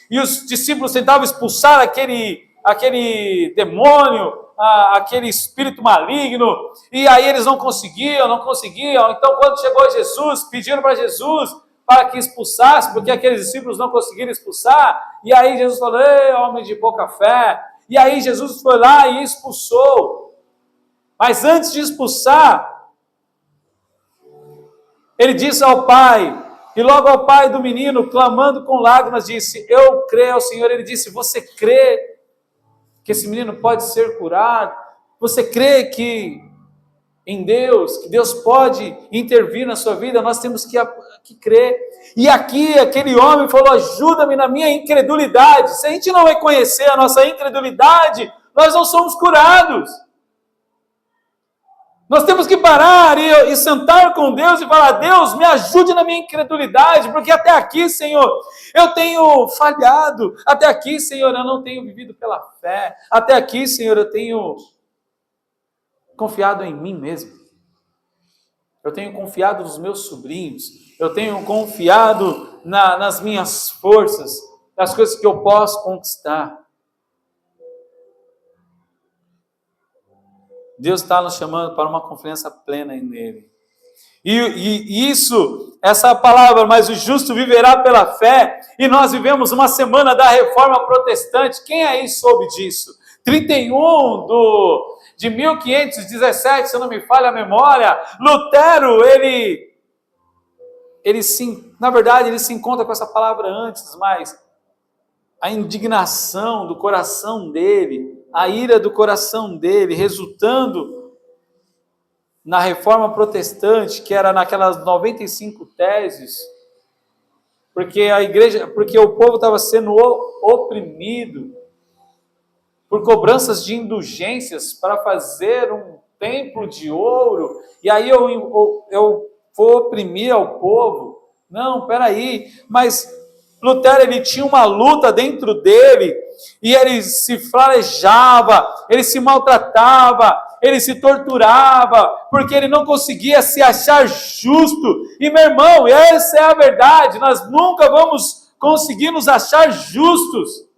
e os discípulos tentavam expulsar aquele demônio, aquele espírito maligno, e aí eles não conseguiam, então quando chegou Jesus, pediram para Jesus para que expulsasse, porque aqueles discípulos não conseguiram expulsar, e aí Jesus falou, ei, homem de pouca fé, e aí Jesus foi lá e expulsou, mas antes de expulsar, ele disse ao pai, e logo ao pai do menino, clamando com lágrimas, disse, eu creio ao Senhor, ele disse, você crê que esse menino pode ser curado? Você crê que em Deus, que Deus pode intervir na sua vida? Nós temos que crer. E aqui aquele homem falou, ajuda-me na minha incredulidade. Se a gente não reconhecer a nossa incredulidade, nós não somos curados. Nós temos que parar e sentar com Deus e falar, Deus, me ajude na minha incredulidade, porque até aqui, Senhor, eu tenho falhado. Até aqui, Senhor, eu não tenho vivido pela fé. Até aqui, Senhor, eu tenho confiado em mim mesmo. Eu tenho confiado nos meus sobrinhos. Eu tenho confiado nas minhas forças, nas coisas que eu posso conquistar. Deus está nos chamando para uma confiança plena nele. E essa palavra, mas o justo viverá pela fé, e nós vivemos uma semana da Reforma Protestante. Quem aí soube disso? 31 de 1517, se eu não me falha a memória, Lutero, na verdade, ele se encontra com essa palavra antes, mas a indignação do coração dele, a ira do coração dele, resultando na Reforma Protestante, que era naquelas 95 teses, porque o povo estava sendo oprimido por cobranças de indulgências para fazer um templo de ouro, e aí eu vou oprimir ao povo. Não, peraí, mas Lutero, ele tinha uma luta dentro dele, e ele se farejava, ele se maltratava, ele se torturava, porque ele não conseguia se achar justo. E meu irmão, essa é a verdade, nós nunca vamos conseguir nos achar justos,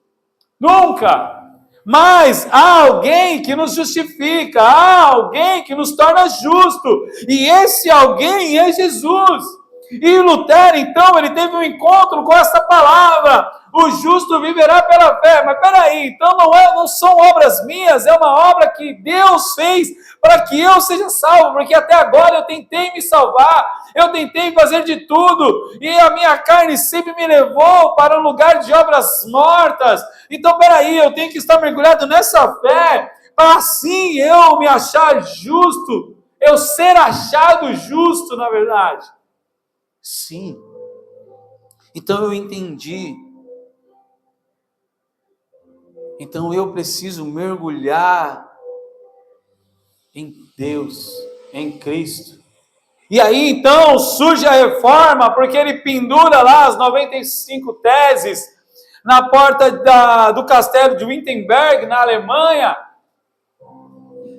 nunca. Mas há alguém que nos justifica, há alguém que nos torna justo, e esse alguém é Jesus. E Lutero, então, ele teve um encontro com essa palavra, o justo viverá pela fé. Mas peraí, então não são obras minhas, é uma obra que Deus fez para que eu seja salvo, porque até agora eu tentei me salvar, eu tentei fazer de tudo, e a minha carne sempre me levou para um lugar de obras mortas. Então peraí, eu tenho que estar mergulhado nessa fé, para assim eu me achar justo, eu ser achado justo, na verdade. Sim. Então eu entendi. Então eu preciso mergulhar em Deus, em Cristo. E aí então surge a reforma, porque ele pendura lá as 95 teses na porta do castelo de Wittenberg, na Alemanha.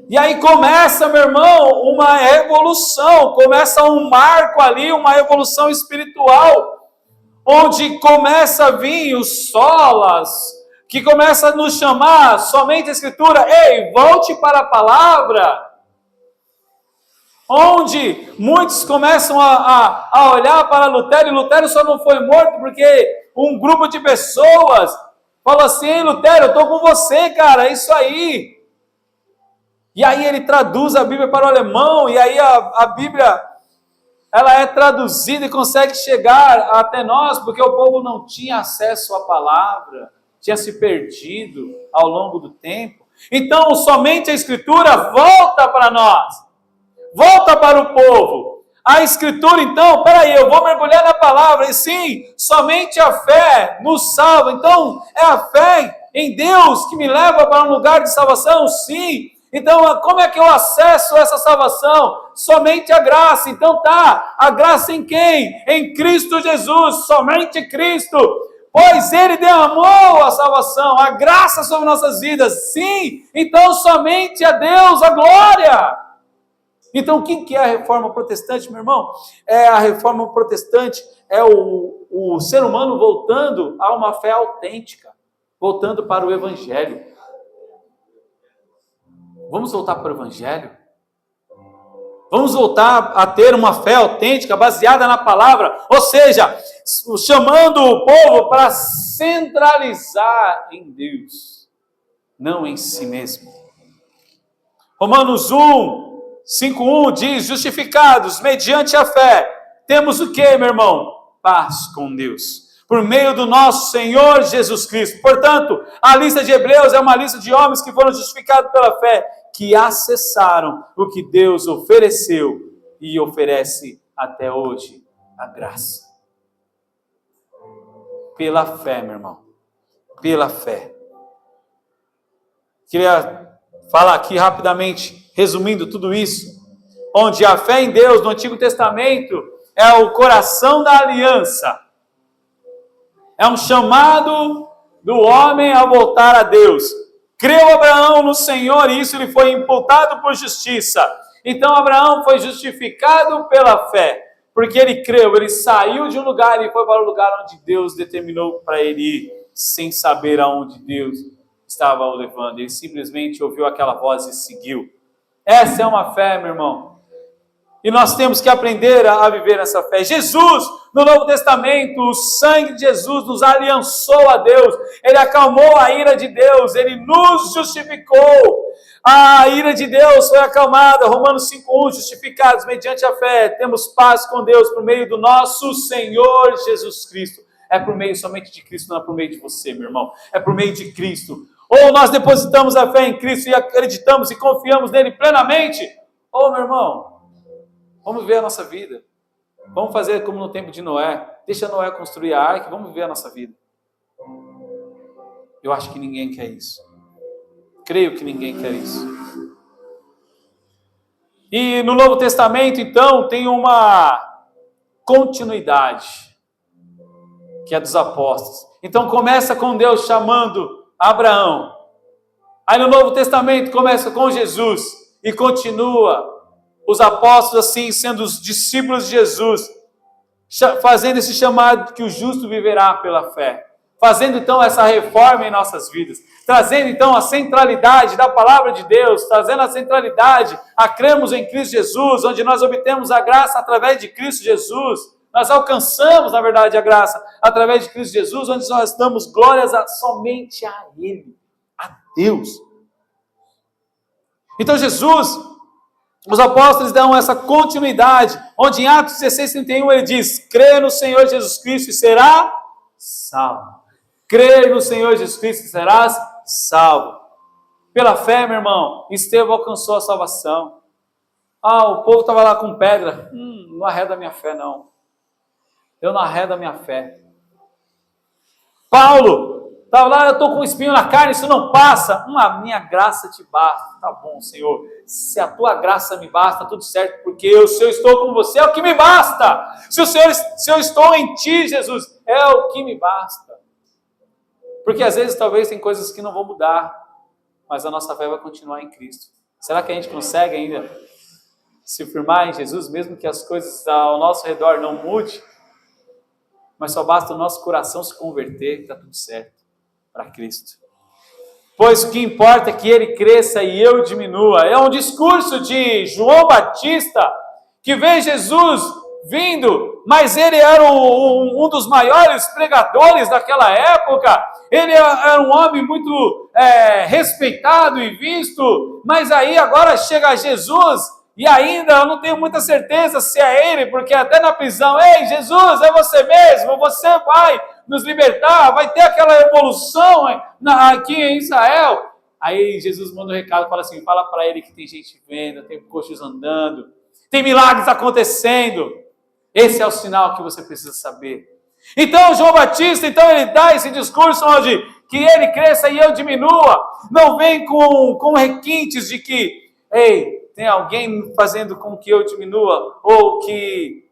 E aí começa, meu irmão, uma revolução, começa um marco ali, uma revolução espiritual, onde começa a vir os solas, que começa a nos chamar somente a Escritura, ei, volte para a palavra, onde muitos começam a olhar para Lutero, e Lutero só não foi morto porque um grupo de pessoas falou assim, ei Lutero, eu estou com você, cara, é isso aí. E aí ele traduz a Bíblia para o alemão, e aí a Bíblia, ela é traduzida e consegue chegar até nós, porque o povo não tinha acesso à palavra, tinha se perdido ao longo do tempo. Então, somente a Escritura volta para nós, volta para o povo. A Escritura, então, peraí, eu vou mergulhar na palavra, e sim, somente a fé nos salva. Então, é a fé em Deus que me leva para um lugar de salvação? Sim. Então, como é que eu acesso essa salvação? Somente a graça. Então tá, a graça em quem? Em Cristo Jesus, somente Cristo. Pois Ele derramou a salvação, a graça sobre nossas vidas. Sim, então somente a Deus a glória. Então o que é a reforma protestante, meu irmão? A reforma protestante é o ser humano voltando a uma fé autêntica, voltando para o Evangelho. Vamos voltar para o Evangelho? Vamos voltar a ter uma fé autêntica, baseada na palavra, ou seja, chamando o povo para centralizar em Deus, não em si mesmo. Romanos 5:1 diz, justificados mediante a fé, temos o que, meu irmão? Paz com Deus, por meio do nosso Senhor Jesus Cristo. Portanto, a lista de Hebreus é uma lista de homens que foram justificados pela fé, que acessaram o que Deus ofereceu e oferece até hoje, a graça. Pela fé, meu irmão. Pela fé. Queria falar aqui rapidamente, resumindo tudo isso, onde a fé em Deus no Antigo Testamento é o coração da aliança. É um chamado do homem a voltar a Deus. Creu Abraão no Senhor e isso lhe foi imputado por justiça. Então Abraão foi justificado pela fé, porque ele creu, ele saiu de um lugar e foi para o lugar onde Deus determinou para ele ir, sem saber aonde Deus estava o levando. Ele simplesmente ouviu aquela voz e seguiu. Essa é uma fé, meu irmão. E nós temos que aprender a viver essa fé. Jesus, no Novo Testamento, o sangue de Jesus nos aliançou a Deus. Ele acalmou a ira de Deus. Ele nos justificou. A ira de Deus foi acalmada. Romanos 5:1, justificados mediante a fé. Temos paz com Deus por meio do nosso Senhor Jesus Cristo. É por meio somente de Cristo, não é por meio de você, meu irmão. É por meio de Cristo. Ou nós depositamos a fé em Cristo e acreditamos e confiamos nele plenamente. Ou, meu irmão, vamos ver a nossa vida. Vamos fazer como no tempo de Noé. Deixa Noé construir a arca, vamos viver a nossa vida. Eu acho que ninguém quer isso. Creio que ninguém quer isso. E no Novo Testamento, então, tem uma continuidade, que é dos apóstolos. Então começa com Deus chamando Abraão. Aí no Novo Testamento começa com Jesus e continua os apóstolos assim, sendo os discípulos de Jesus, fazendo esse chamado que o justo viverá pela fé, fazendo então essa reforma em nossas vidas, trazendo então a centralidade da palavra de Deus, trazendo a centralidade a cremos em Cristo Jesus, onde nós obtemos a graça através de Cristo Jesus, nós alcançamos na verdade a graça através de Cristo Jesus, onde nós damos glórias somente a Ele, a Deus. Então Jesus, os apóstolos dão essa continuidade, onde em Atos 16:31 ele diz, crê no Senhor Jesus Cristo e será salvo. Crê no Senhor Jesus Cristo e serás salvo. Pela fé, meu irmão, Estevão alcançou a salvação. O povo estava lá com pedra. Não arreda a minha fé, não. Eu não arredo a minha fé. Paulo, Estava lá, eu estou com um espinho na carne, isso não passa. A minha graça te basta. Tá bom, Senhor. Se a tua graça me basta, tudo certo, porque se eu estou com você, é o que me basta. Se eu estou em ti, Jesus, é o que me basta. Porque às vezes talvez tem coisas que não vão mudar, mas a nossa fé vai continuar em Cristo. Será que a gente consegue ainda se firmar em Jesus, mesmo que as coisas ao nosso redor não mudem? Mas só basta o nosso coração se converter e está tudo certo para Cristo. Pois o que importa é que ele cresça e eu diminua. É um discurso de João Batista, que vê Jesus vindo, mas ele era um dos maiores pregadores daquela época. Ele era um homem muito respeitado e visto, mas aí agora chega Jesus, e ainda eu não tenho muita certeza se é ele, porque até na prisão, ei, Jesus, é você mesmo, você vai nos libertar, vai ter aquela evolução aqui em Israel. Aí Jesus manda um recado, fala assim, fala para ele que tem gente vendo, tem coxos andando, tem milagres acontecendo. Esse é o sinal que você precisa saber. Então João Batista, ele dá esse discurso onde que ele cresça e eu diminua. Não vem com requintes de que, ei, tem alguém fazendo com que eu diminua, ou que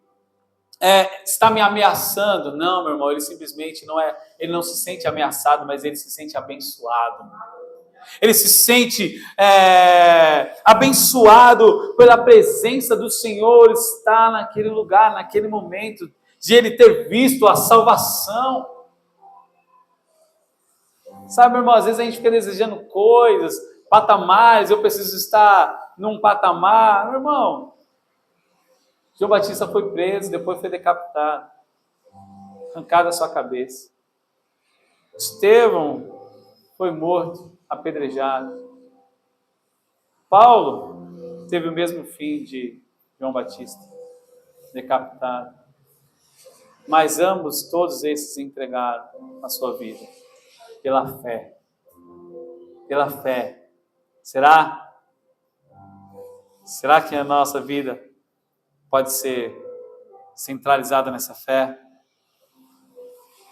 está me ameaçando. Não, meu irmão, ele simplesmente ele não se sente ameaçado, mas ele se sente abençoado. Ele se sente abençoado pela presença do Senhor, estar naquele lugar, naquele momento, de ele ter visto a salvação. Sabe, meu irmão, às vezes a gente fica desejando coisas, patamares, eu preciso estar num patamar. Meu irmão, João Batista foi preso, depois foi decapitado, arrancado a sua cabeça. Estevão foi morto, apedrejado. Paulo teve o mesmo fim de João Batista, decapitado. Mas ambos, todos esses entregaram a sua vida pela fé. Pela fé. Será que a nossa vida pode ser centralizada nessa fé?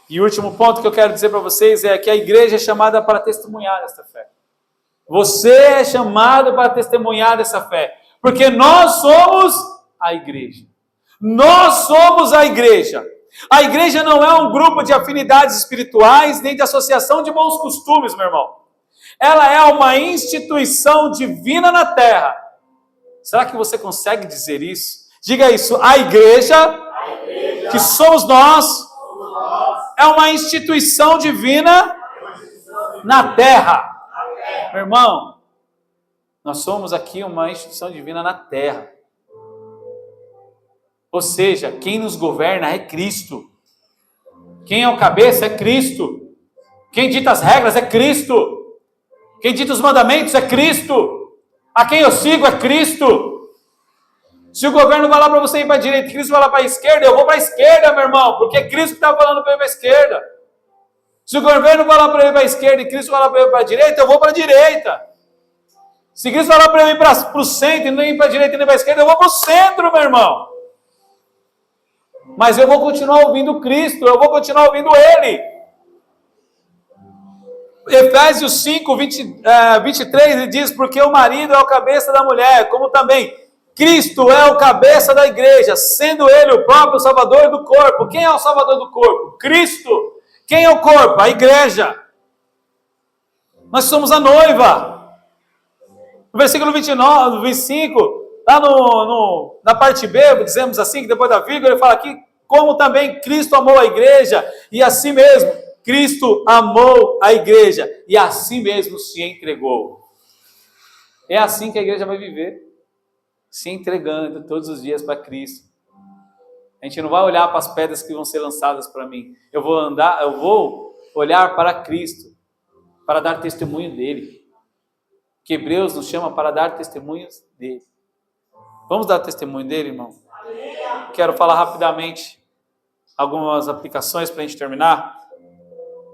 E o último ponto que eu quero dizer para vocês é que a igreja é chamada para testemunhar essa fé. Você é chamado para testemunhar dessa fé, porque nós somos a igreja. Nós somos a igreja. A igreja não é um grupo de afinidades espirituais, nem de associação de bons costumes, meu irmão. Ela é uma instituição divina na terra. Será que você consegue dizer isso? Diga isso. A igreja, que somos nós, é uma instituição divina na terra. Meu irmão, nós somos aqui uma instituição divina na terra. Ou seja, quem nos governa é Cristo. Quem é o cabeça é Cristo. Quem dita as regras é Cristo. Quem dita os mandamentos é Cristo. A quem eu sigo é Cristo. Se o governo vai lá para você ir para a direita e Cristo vai lá para a esquerda, eu vou para a esquerda, meu irmão, porque é Cristo que está falando para eu ir para a esquerda. Se o governo vai lá para eu ir para a esquerda e Cristo vai lá para eu ir para a direita, eu vou para a direita. Se Cristo vai lá para eu ir para o centro e nem ir para a direita e nem para a esquerda, eu vou para o centro, meu irmão. Mas eu vou continuar ouvindo Cristo, eu vou continuar ouvindo Ele. Efésios 5, 23, ele diz, porque o marido é o cabeça da mulher, como também Cristo é o cabeça da igreja, sendo Ele o próprio Salvador do corpo. Quem é o Salvador do corpo? Cristo. Quem é o corpo? A igreja. Nós somos a noiva. No versículo 29, 25, lá na parte B, dizemos assim, que depois da vírgula, ele fala aqui, como também Cristo amou a igreja, e assim mesmo, Cristo amou a igreja, e assim mesmo se entregou. É assim que a igreja vai viver, se entregando todos os dias para Cristo. A gente não vai olhar para as pedras que vão ser lançadas para mim. Eu vou olhar para Cristo, para dar testemunho dele. Que Hebreus nos chama para dar testemunhos dele. Vamos dar testemunho dele, irmão? Quero falar rapidamente algumas aplicações para a gente terminar.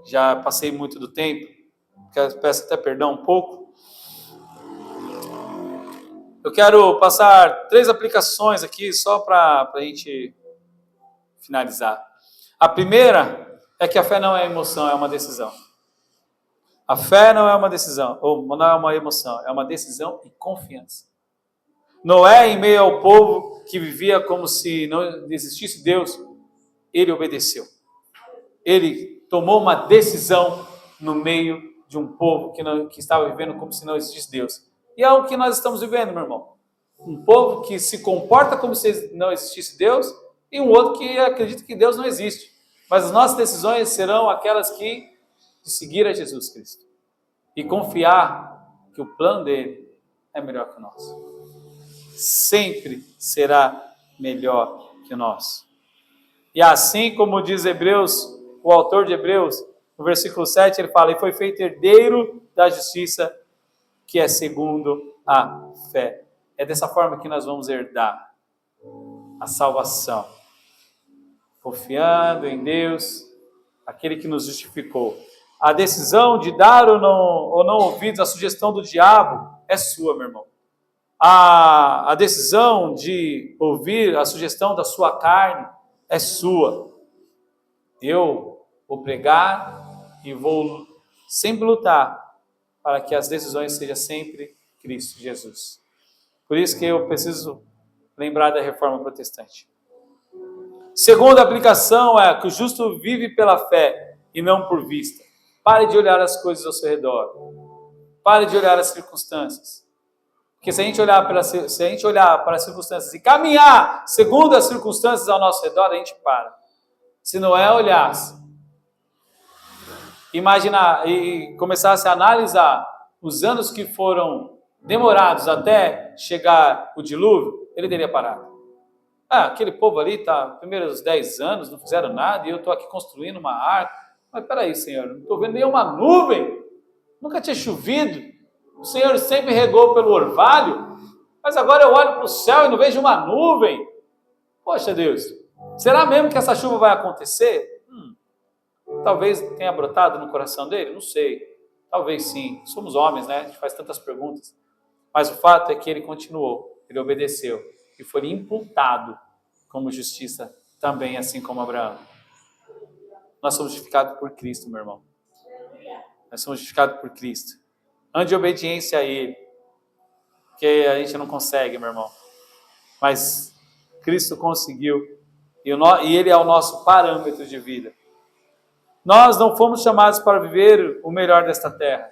Já passei muito do tempo, peço até perdão um pouco. Eu quero passar 3 aplicações aqui, só para a gente finalizar. A primeira é que a fé não é emoção, é uma decisão. A fé não é uma decisão, ou não é uma emoção, é uma decisão e confiança. Noé, em meio ao povo que vivia como se não existisse Deus, ele obedeceu. Ele tomou uma decisão no meio de um povo que estava vivendo como se não existisse Deus. E é o que nós estamos vivendo, meu irmão. Um povo que se comporta como se não existisse Deus e um outro que acredita que Deus não existe. Mas as nossas decisões serão aquelas de seguir a Jesus Cristo e confiar que o plano dele é melhor que o nosso. Sempre será melhor que o nosso. E assim como diz Hebreus, o autor de Hebreus, no versículo 7, ele fala: e foi feito herdeiro da justiça, que é segundo a fé. É dessa forma que nós vamos herdar a salvação, confiando em Deus, aquele que nos justificou. A decisão de dar ou não ouvidos à sugestão do diabo é sua, meu irmão. A decisão de ouvir a sugestão da sua carne é sua. Eu vou pregar e vou sempre lutar para que as decisões sejam sempre Cristo Jesus. Por isso que eu preciso lembrar da reforma protestante. Segunda aplicação é que o justo vive pela fé e não por vista. Pare de olhar as coisas ao seu redor. Pare de olhar as circunstâncias. Porque se a gente olhar para as circunstâncias e caminhar segundo as circunstâncias ao nosso redor, a gente para. Se Noé olhasse, imaginar e começasse a analisar os anos que foram demorados até chegar o dilúvio, ele teria parado. Aquele povo ali está, primeiros 10 anos, não fizeram nada, e eu estou aqui construindo uma arca. Mas peraí, Senhor, não estou vendo nenhuma nuvem, nunca tinha chovido. O Senhor sempre regou pelo orvalho, mas agora eu olho para o céu e não vejo uma nuvem. Poxa Deus, será mesmo que essa chuva vai acontecer? Talvez tenha brotado no coração dele, não sei. Talvez sim, somos homens, né? A gente faz tantas perguntas. Mas o fato é que ele continuou, ele obedeceu e foi imputado como justiça também, assim como Abraão. Nós somos justificados por Cristo, meu irmão. Nós somos justificados por Cristo. Ande em obediência a Ele, que a gente não consegue, meu irmão. Mas Cristo conseguiu, e Ele é o nosso parâmetro de vida. Nós não fomos chamados para viver o melhor desta terra.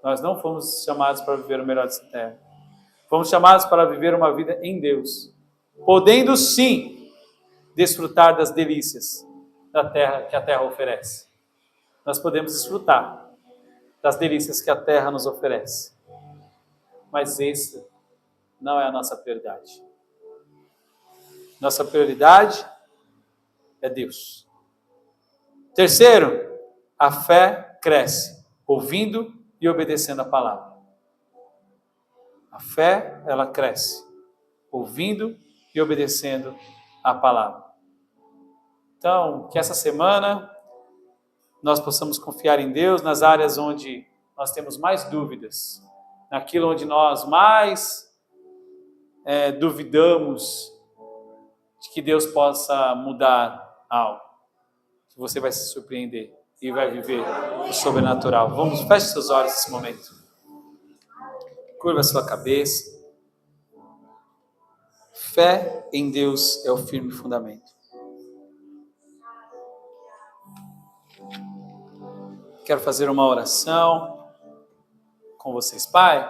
Nós não fomos chamados para viver o melhor desta terra. Fomos chamados para viver uma vida em Deus, podendo sim desfrutar das delícias da terra que a terra oferece. Nós podemos desfrutar das delícias que a terra nos oferece. Mas essa não é a nossa prioridade. Nossa prioridade é Deus. Terceiro, a fé cresce, ouvindo e obedecendo a palavra. A fé, ela cresce, ouvindo e obedecendo a palavra. Então, que essa semana nós possamos confiar em Deus nas áreas onde nós temos mais dúvidas, naquilo onde nós mais duvidamos de que Deus possa mudar algo. Que você vai se surpreender e vai viver o sobrenatural. Feche seus olhos nesse momento. Curva a sua cabeça. Fé em Deus é o firme fundamento. Quero fazer uma oração com vocês, Pai.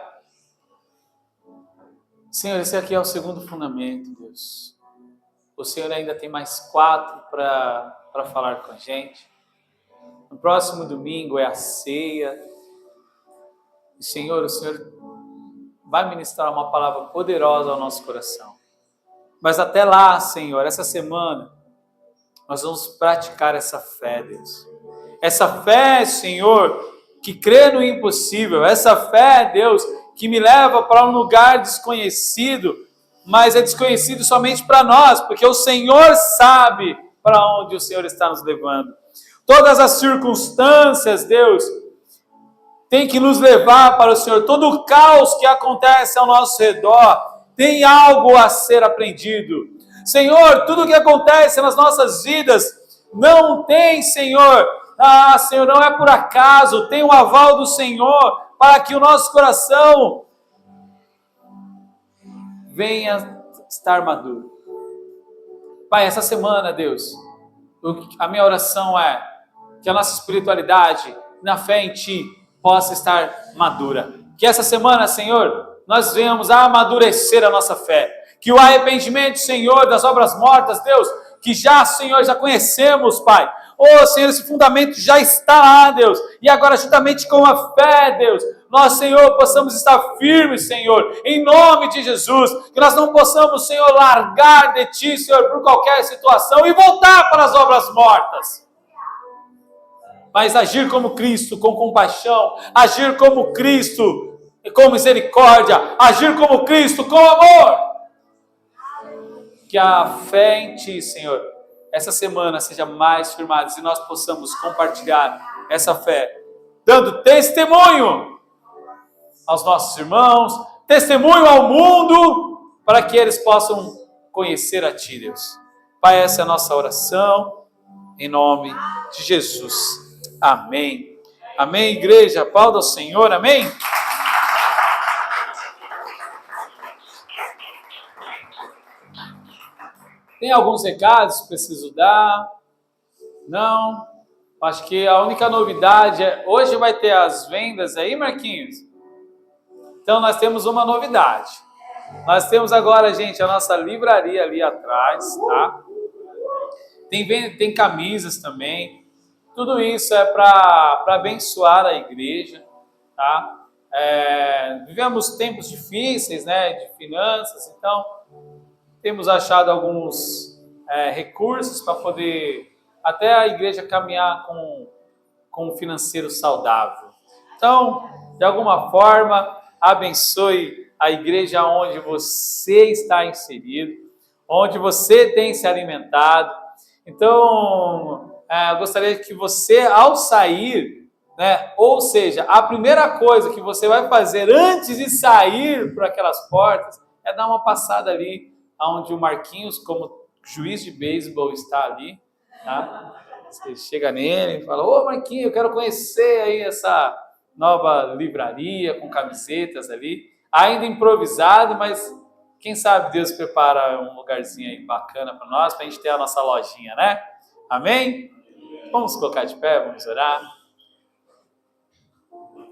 Senhor, esse aqui é o segundo fundamento, Deus. O Senhor ainda tem mais 4 para falar com a gente. No próximo domingo é a ceia. E, Senhor, o Senhor vai ministrar uma palavra poderosa ao nosso coração. Mas até lá, Senhor, essa semana, nós vamos praticar essa fé, Deus. Essa fé, Senhor, que crê no impossível. Essa fé, Deus, que me leva para um lugar desconhecido, mas é desconhecido somente para nós, porque o Senhor sabe para onde o Senhor está nos levando. Todas as circunstâncias, Deus, tem que nos levar para o Senhor. Todo o caos que acontece ao nosso redor tem algo a ser aprendido. Senhor, tudo o que acontece nas nossas vidas não tem, Senhor, Senhor, não é por acaso, tem o aval do Senhor para que o nosso coração venha estar maduro. Pai, essa semana, Deus, a minha oração é que a nossa espiritualidade na fé em Ti possa estar madura. Que essa semana, Senhor, nós venhamos a amadurecer a nossa fé. Que o arrependimento, Senhor, das obras mortas, Deus, que já, Senhor, já conhecemos, Pai. Senhor, esse fundamento já está lá, Deus. E agora, juntamente com a fé, Deus, nós, Senhor, possamos estar firmes, Senhor, em nome de Jesus. Que nós não possamos, Senhor, largar de Ti, Senhor, por qualquer situação e voltar para as obras mortas. Mas agir como Cristo, com compaixão. Agir como Cristo, com misericórdia. Agir como Cristo, com amor. Que a fé em Ti, Senhor, essa semana seja mais firmada e nós possamos compartilhar essa fé, dando testemunho aos nossos irmãos, testemunho ao mundo, para que eles possam conhecer a Ti, Deus. Pai, essa é a nossa oração, em nome de Jesus. Amém. Amém, igreja. Aplauda ao Senhor. Amém. Tem alguns recados que preciso dar? Não? Acho que a única novidade é... Hoje vai ter as vendas aí, Marquinhos? Então nós temos uma novidade. Nós temos agora, gente, a nossa livraria ali atrás, tá? Tem camisas também. Tudo isso é para abençoar a igreja, tá? Vivemos tempos difíceis, né? De finanças, então... Temos achado alguns recursos para poder até a igreja caminhar com um financeiro saudável. Então, de alguma forma, abençoe a igreja onde você está inserido, onde você tem se alimentado. Então, eu gostaria que você, ao sair, né, ou seja, a primeira coisa que você vai fazer antes de sair por aquelas portas é dar uma passada ali, onde o Marquinhos, como juiz de beisebol, está ali, tá? Você chega nele e fala: ô Marquinhos, eu quero conhecer aí essa nova livraria com camisetas ali, ainda improvisado, mas quem sabe Deus prepara um lugarzinho aí bacana para nós, para a gente ter a nossa lojinha, né? Amém? Vamos colocar de pé, vamos orar.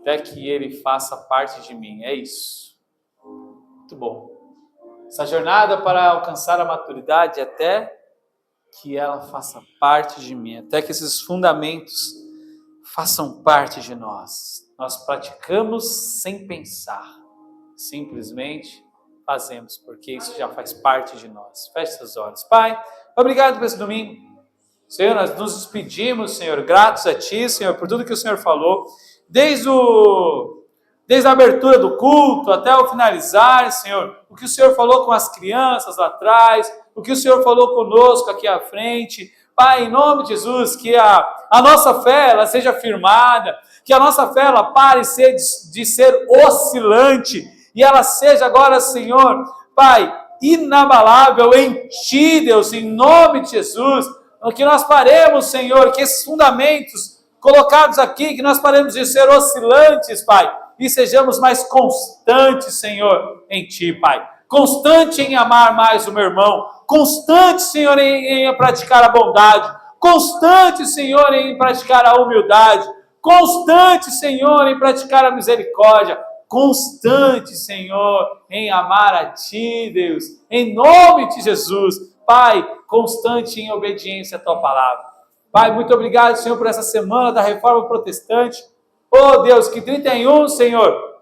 Até que Ele faça parte de mim, é isso. Muito bom. Essa jornada para alcançar a maturidade até que ela faça parte de mim, até que esses fundamentos façam parte de nós. Nós praticamos sem pensar, simplesmente fazemos, porque isso já faz parte de nós. Feche seus olhos. Pai, obrigado por esse domingo. Senhor, nós nos despedimos, Senhor, gratos a Ti, Senhor, por tudo que o Senhor falou, desde a abertura do culto até o finalizar, Senhor, o que o Senhor falou com as crianças lá atrás, o que o Senhor falou conosco aqui à frente. Pai, em nome de Jesus, que a nossa fé ela seja firmada, que a nossa fé ela pare de ser oscilante e ela seja agora, Senhor, Pai, inabalável em Ti, Deus, em nome de Jesus, que nós paremos, Senhor, que esses fundamentos colocados aqui, que nós paremos de ser oscilantes, Pai, e sejamos mais constantes, Senhor, em Ti, Pai. Constante em amar mais o meu irmão. Constante, Senhor, em praticar a bondade. Constante, Senhor, em praticar a humildade. Constante, Senhor, em praticar a misericórdia. Constante, Senhor, em amar a Ti, Deus. Em nome de Jesus. Pai, constante em obediência à Tua palavra. Pai, muito obrigado, Senhor, por essa semana da Reforma Protestante. Oh Deus, que 31, Senhor,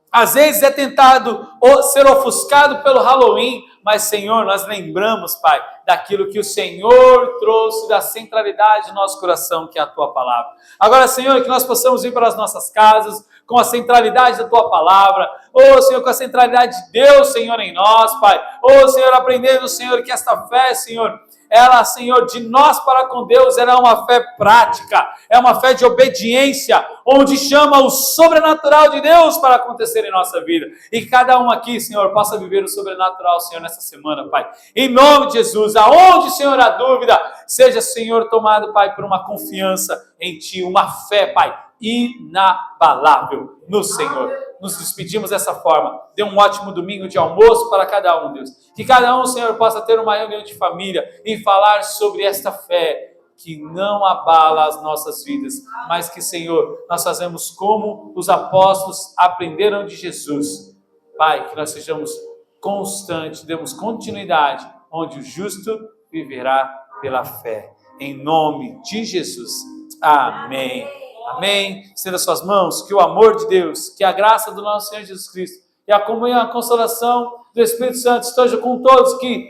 às vezes é tentado ser ofuscado pelo Halloween, mas Senhor, nós lembramos, Pai, daquilo que o Senhor trouxe da centralidade do nosso coração, que é a Tua palavra. Agora, Senhor, que nós possamos ir para as nossas casas com a centralidade da Tua palavra, oh Senhor, com a centralidade de Deus, Senhor, em nós, Pai, oh Senhor, aprendendo, Senhor, que esta fé, Senhor, ela, Senhor, de nós para com Deus, ela é uma fé prática, é uma fé de obediência, onde chama o sobrenatural de Deus para acontecer em nossa vida. E cada um aqui, Senhor, possa viver o sobrenatural, Senhor, nessa semana, Pai. Em nome de Jesus, aonde, Senhor, a dúvida, seja, Senhor, tomado, Pai, por uma confiança em Ti, uma fé, Pai, inabalável no Senhor. Nos despedimos dessa forma. Dê um ótimo domingo de almoço para cada um, Deus. Que cada um, Senhor, possa ter uma reunião de família e falar sobre esta fé que não abala as nossas vidas, mas que, Senhor, nós fazemos como os apóstolos aprenderam de Jesus. Pai, que nós sejamos constantes, demos continuidade, onde o justo viverá pela fé. Em nome de Jesus. Amém. Amém. Estenda suas mãos, que o amor de Deus, que a graça do nosso Senhor Jesus Cristo e a comunhão e a consolação do Espírito Santo estejam com todos, que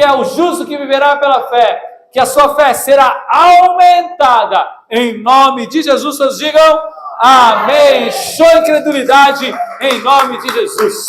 é o justo que viverá pela fé, que a sua fé será aumentada. Em nome de Jesus, todos digam amém. Show incredulidade em nome de Jesus.